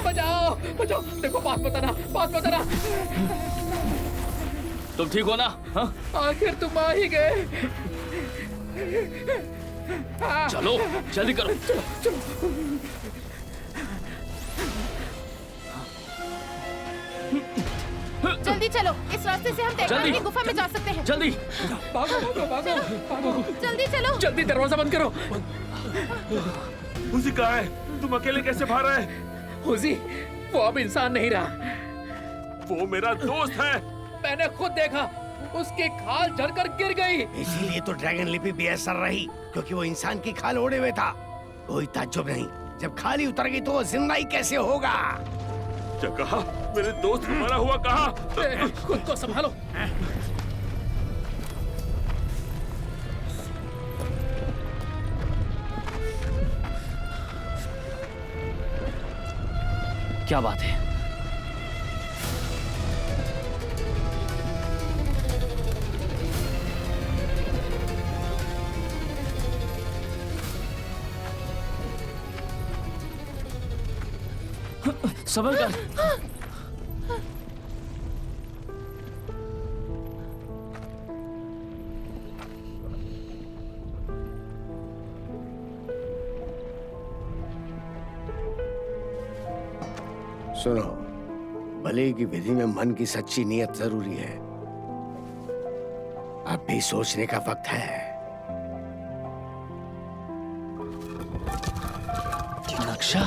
Speaker 7: बचाओ, बचाओ। देखो, पास मत आना, पास मत आना।
Speaker 2: तुम ठीक हो ना? हाँ?
Speaker 7: आखिर तुम आ ही गए।
Speaker 2: चलो, जल्दी करो।
Speaker 11: जल्दी जल्दी चलो, इस रास्ते से हम टेकवान की गुफा में जा सकते हैं।
Speaker 2: जल्दी
Speaker 7: भागो भागो भागो भागो,
Speaker 11: जल्दी चलो।
Speaker 7: जल्दी दरवाजा बंद करो।
Speaker 3: हुजी कहाँ है? तुम अकेले कैसे बाहर आए?
Speaker 7: हुजी, वो अब इंसान नहीं रहा।
Speaker 3: वो मेरा दोस्त है।
Speaker 7: मैंने खुद देखा, उसकी खाल झड़कर गिर गई।
Speaker 9: इसीलिए तो ड्रैगन लिपि बेअसर रही, क्योंकि वो इंसान की खाल ओढ़े हुए था। कोई ताज्जुब नहीं, जब खाली उतर गई तो वो जिंदा ही कैसे होगा?
Speaker 3: क्या कहा? मेरे दोस्त को मरा हुआ कहा?
Speaker 7: खुद को संभालो।
Speaker 2: क्या बात है? सबर कर।
Speaker 9: सुनो, भले की विधि में मन की सच्ची नीयत जरूरी है। अब भी सोचने का वक्त है।
Speaker 2: नक्शा?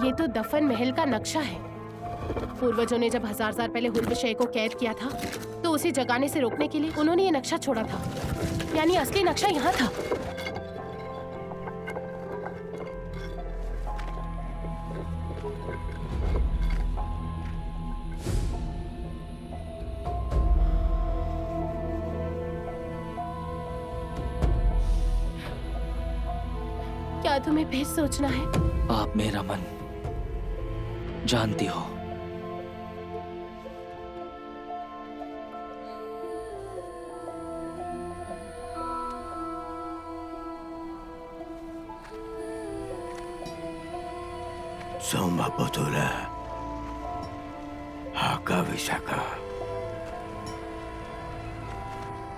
Speaker 11: ये तो दफन महल का नक्शा है। पूर्वजों ने जब 1000 साल पहले हुल्बशय को कैद किया था, तो उसे जगाने से रोकने के लिए उन्होंने ये नक्शा छोड़ा था। यानी असली नक्शा यहाँ था। क्या तुम्हें फिर सोचना है?
Speaker 2: आप मेरा मन जानती हो।
Speaker 9: सोमपुत्र हाका विशाखा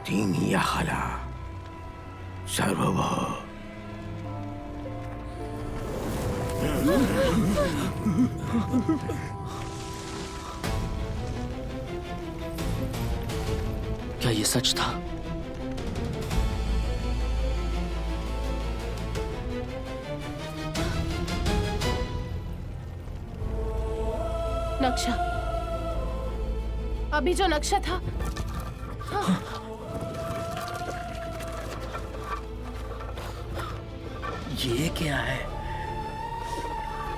Speaker 9: तीन याखला सर्वभ
Speaker 2: क्या ये सच था?
Speaker 11: नक्शा, अभी जो नक्शा था। हाँ।
Speaker 2: ये क्या है?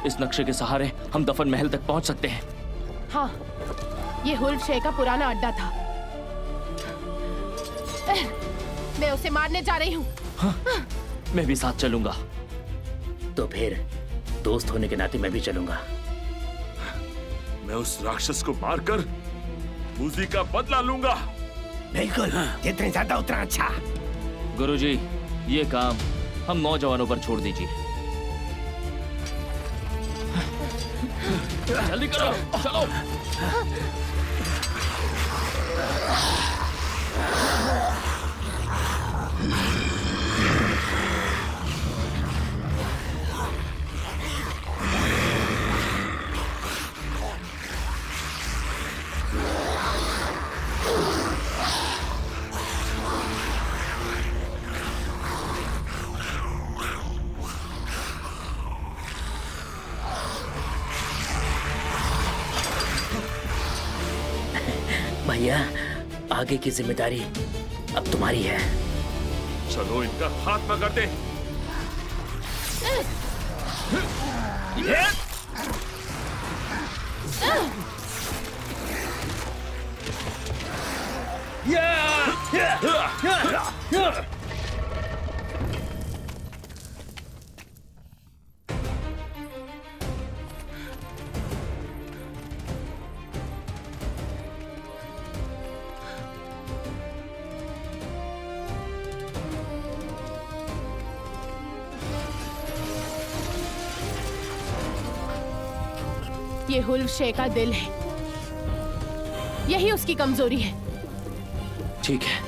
Speaker 2: इस नक्शे के सहारे हम दफन महल तक पहुंच सकते हैं।
Speaker 11: हाँ, ये हुल्बशय का पुराना अड्डा था। मैं उसे मारने जा रही हूँ।
Speaker 2: हाँ, मैं भी साथ चलूंगा।
Speaker 5: तो फिर दोस्त होने के नाते मैं भी चलूंगा।
Speaker 3: मैं उस राक्षस को मारकर हुजी का बदला लूंगा।
Speaker 9: बिल्कुल, जितने ज्यादा उतना अच्छा।
Speaker 2: गुरुजी, ये काम हम नौजवानों पर छोड़ दीजिए। जल्दी करो, चलो।
Speaker 5: भैया, आगे की जिम्मेदारी अब तुम्हारी है।
Speaker 3: चलो इनका खात्मा करते।
Speaker 11: ये हुल्बशय का दिल है। यही उसकी कमजोरी है।
Speaker 2: ठीक है।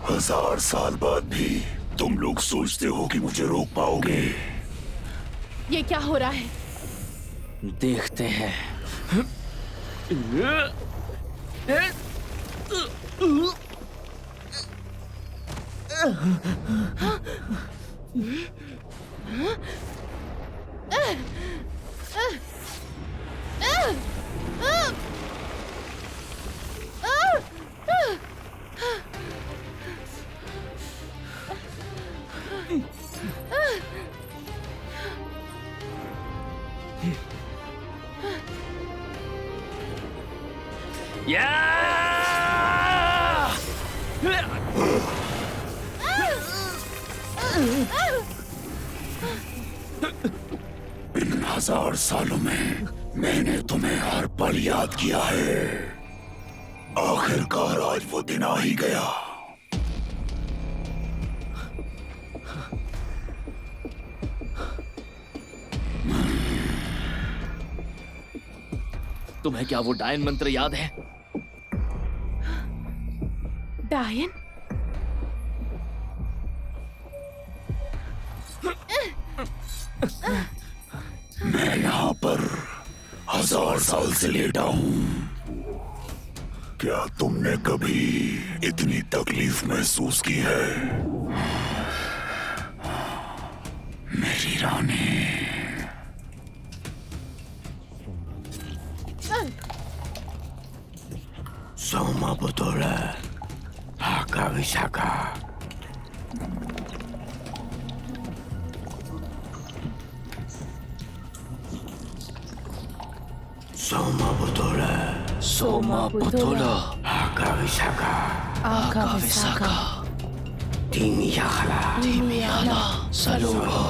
Speaker 6: हजार साल बाद भी तुम लोग सोचते हो कि मुझे रोक पाओगे?
Speaker 11: ये क्या हो रहा है?
Speaker 2: देखते हैं।
Speaker 6: इन हजार सालों में मैंने तुम्हें हर पल याद किया है। आखिरकार आज वो दिन आ ही गया।
Speaker 2: तुम्हें क्या वो डायन मंत्र याद है?
Speaker 11: डायन?
Speaker 6: मैं यहाँ पर हजार साल से लेटा हूँ। क्या तुमने कभी इतनी तकलीफ महसूस की है मेरी रानी?
Speaker 9: सोमा बुतोला हाका विशाखा। सोमा बुतोला हाका विशाखा
Speaker 2: आका विशाखा
Speaker 9: तिमियाला
Speaker 2: तिमियाला सलोहा।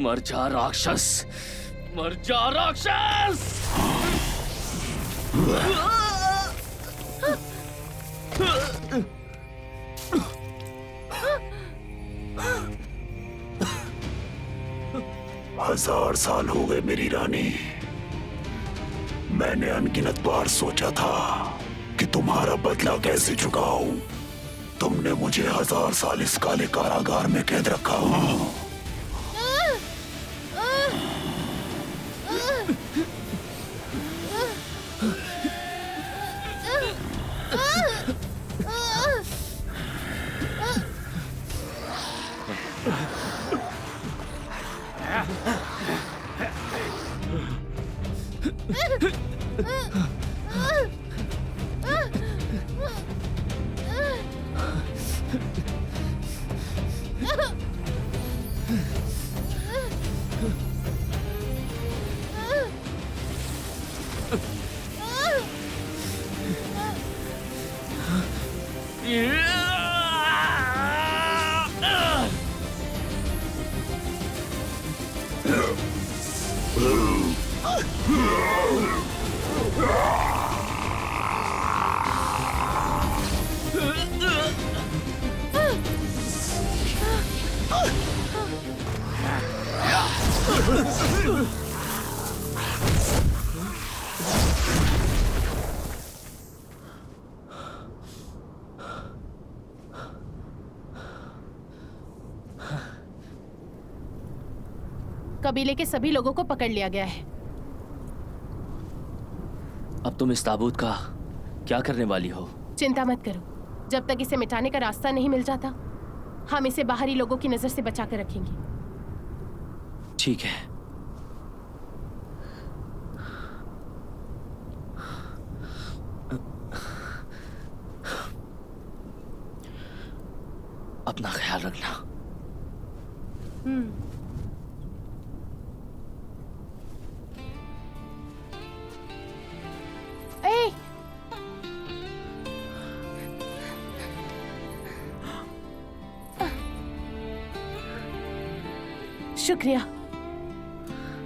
Speaker 2: मर जा राक्षस, मर जा राक्षस।
Speaker 6: हजार साल हो गए मेरी रानी। मैंने अनगिनत बार सोचा था कि तुम्हारा बदला कैसे चुकाऊं। तुमने मुझे हजार साल इस काले कारागार में कैद रखा हूं।
Speaker 11: कबीले के सभी लोगों को पकड़ लिया गया है।
Speaker 2: अब तुम इस ताबूत का क्या करने वाली हो?
Speaker 11: चिंता मत करो, जब तक इसे मिटाने का रास्ता नहीं मिल जाता हम इसे बाहरी लोगों की नजर से बचा कर रखेंगे।
Speaker 2: ठीक है। अपना ख्याल रखना।
Speaker 11: ए! शुक्रिया,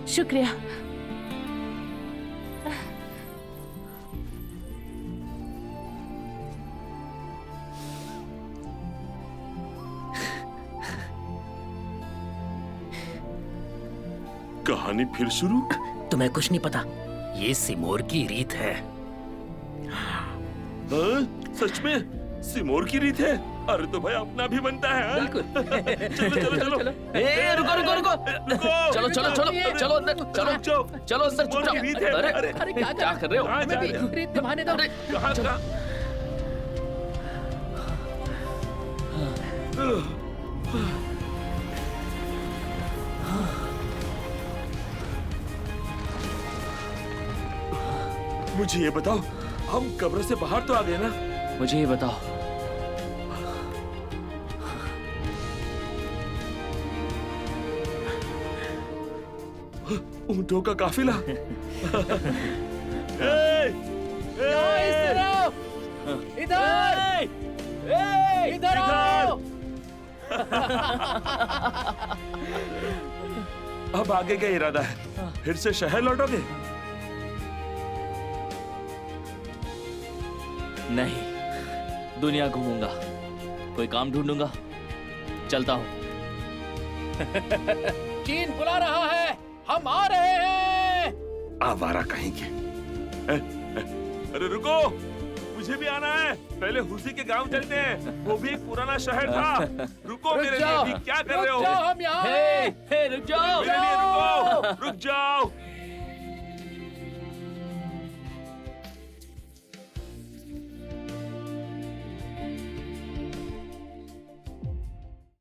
Speaker 11: शुक्रिया।
Speaker 3: कहानी फिर शुरू?
Speaker 10: तुम्हें कुछ नहीं पता, ये सिमोर की रीत है।
Speaker 3: हाँ? सच में सिमोर की रीत है? अरे तो भाई अपना भी बनता है। हाँ? चलो चलो।
Speaker 2: ए, रुको। चलो चलो अंदर, चलो अंदर,
Speaker 3: सिमोर की रीत है।
Speaker 2: अरे क्या कर रहे हो?
Speaker 3: कहाँ जा रहे हो?
Speaker 8: रीत निभाने दो।
Speaker 3: कहाँ? मुझे ये बताओ, हम कब्र से बाहर तो आ गए ना?
Speaker 2: मुझे ये बताओ,
Speaker 3: ऊंटों का काफिला।
Speaker 8: इधर आओ।
Speaker 3: अब आगे क्या इरादा है? फिर से शहर लौटोगे?
Speaker 2: नहीं, दुनिया घूमूंगा, कोई काम ढूंढूंगा, चलता हूँ।
Speaker 8: चीन बुला रहा है, हम आ रहे हैं।
Speaker 3: आवारा कहीं के। अरे रुको, मुझे भी आना है। पहले हुसी के गांव चलते हैं, वो भी एक पुराना शहर था। रुको मेरे लिए भी, क्या कर रहे हो?
Speaker 8: हम यहाँ
Speaker 2: रुक जाओ।
Speaker 3: मेरे लिए रुको, रुक जाओ।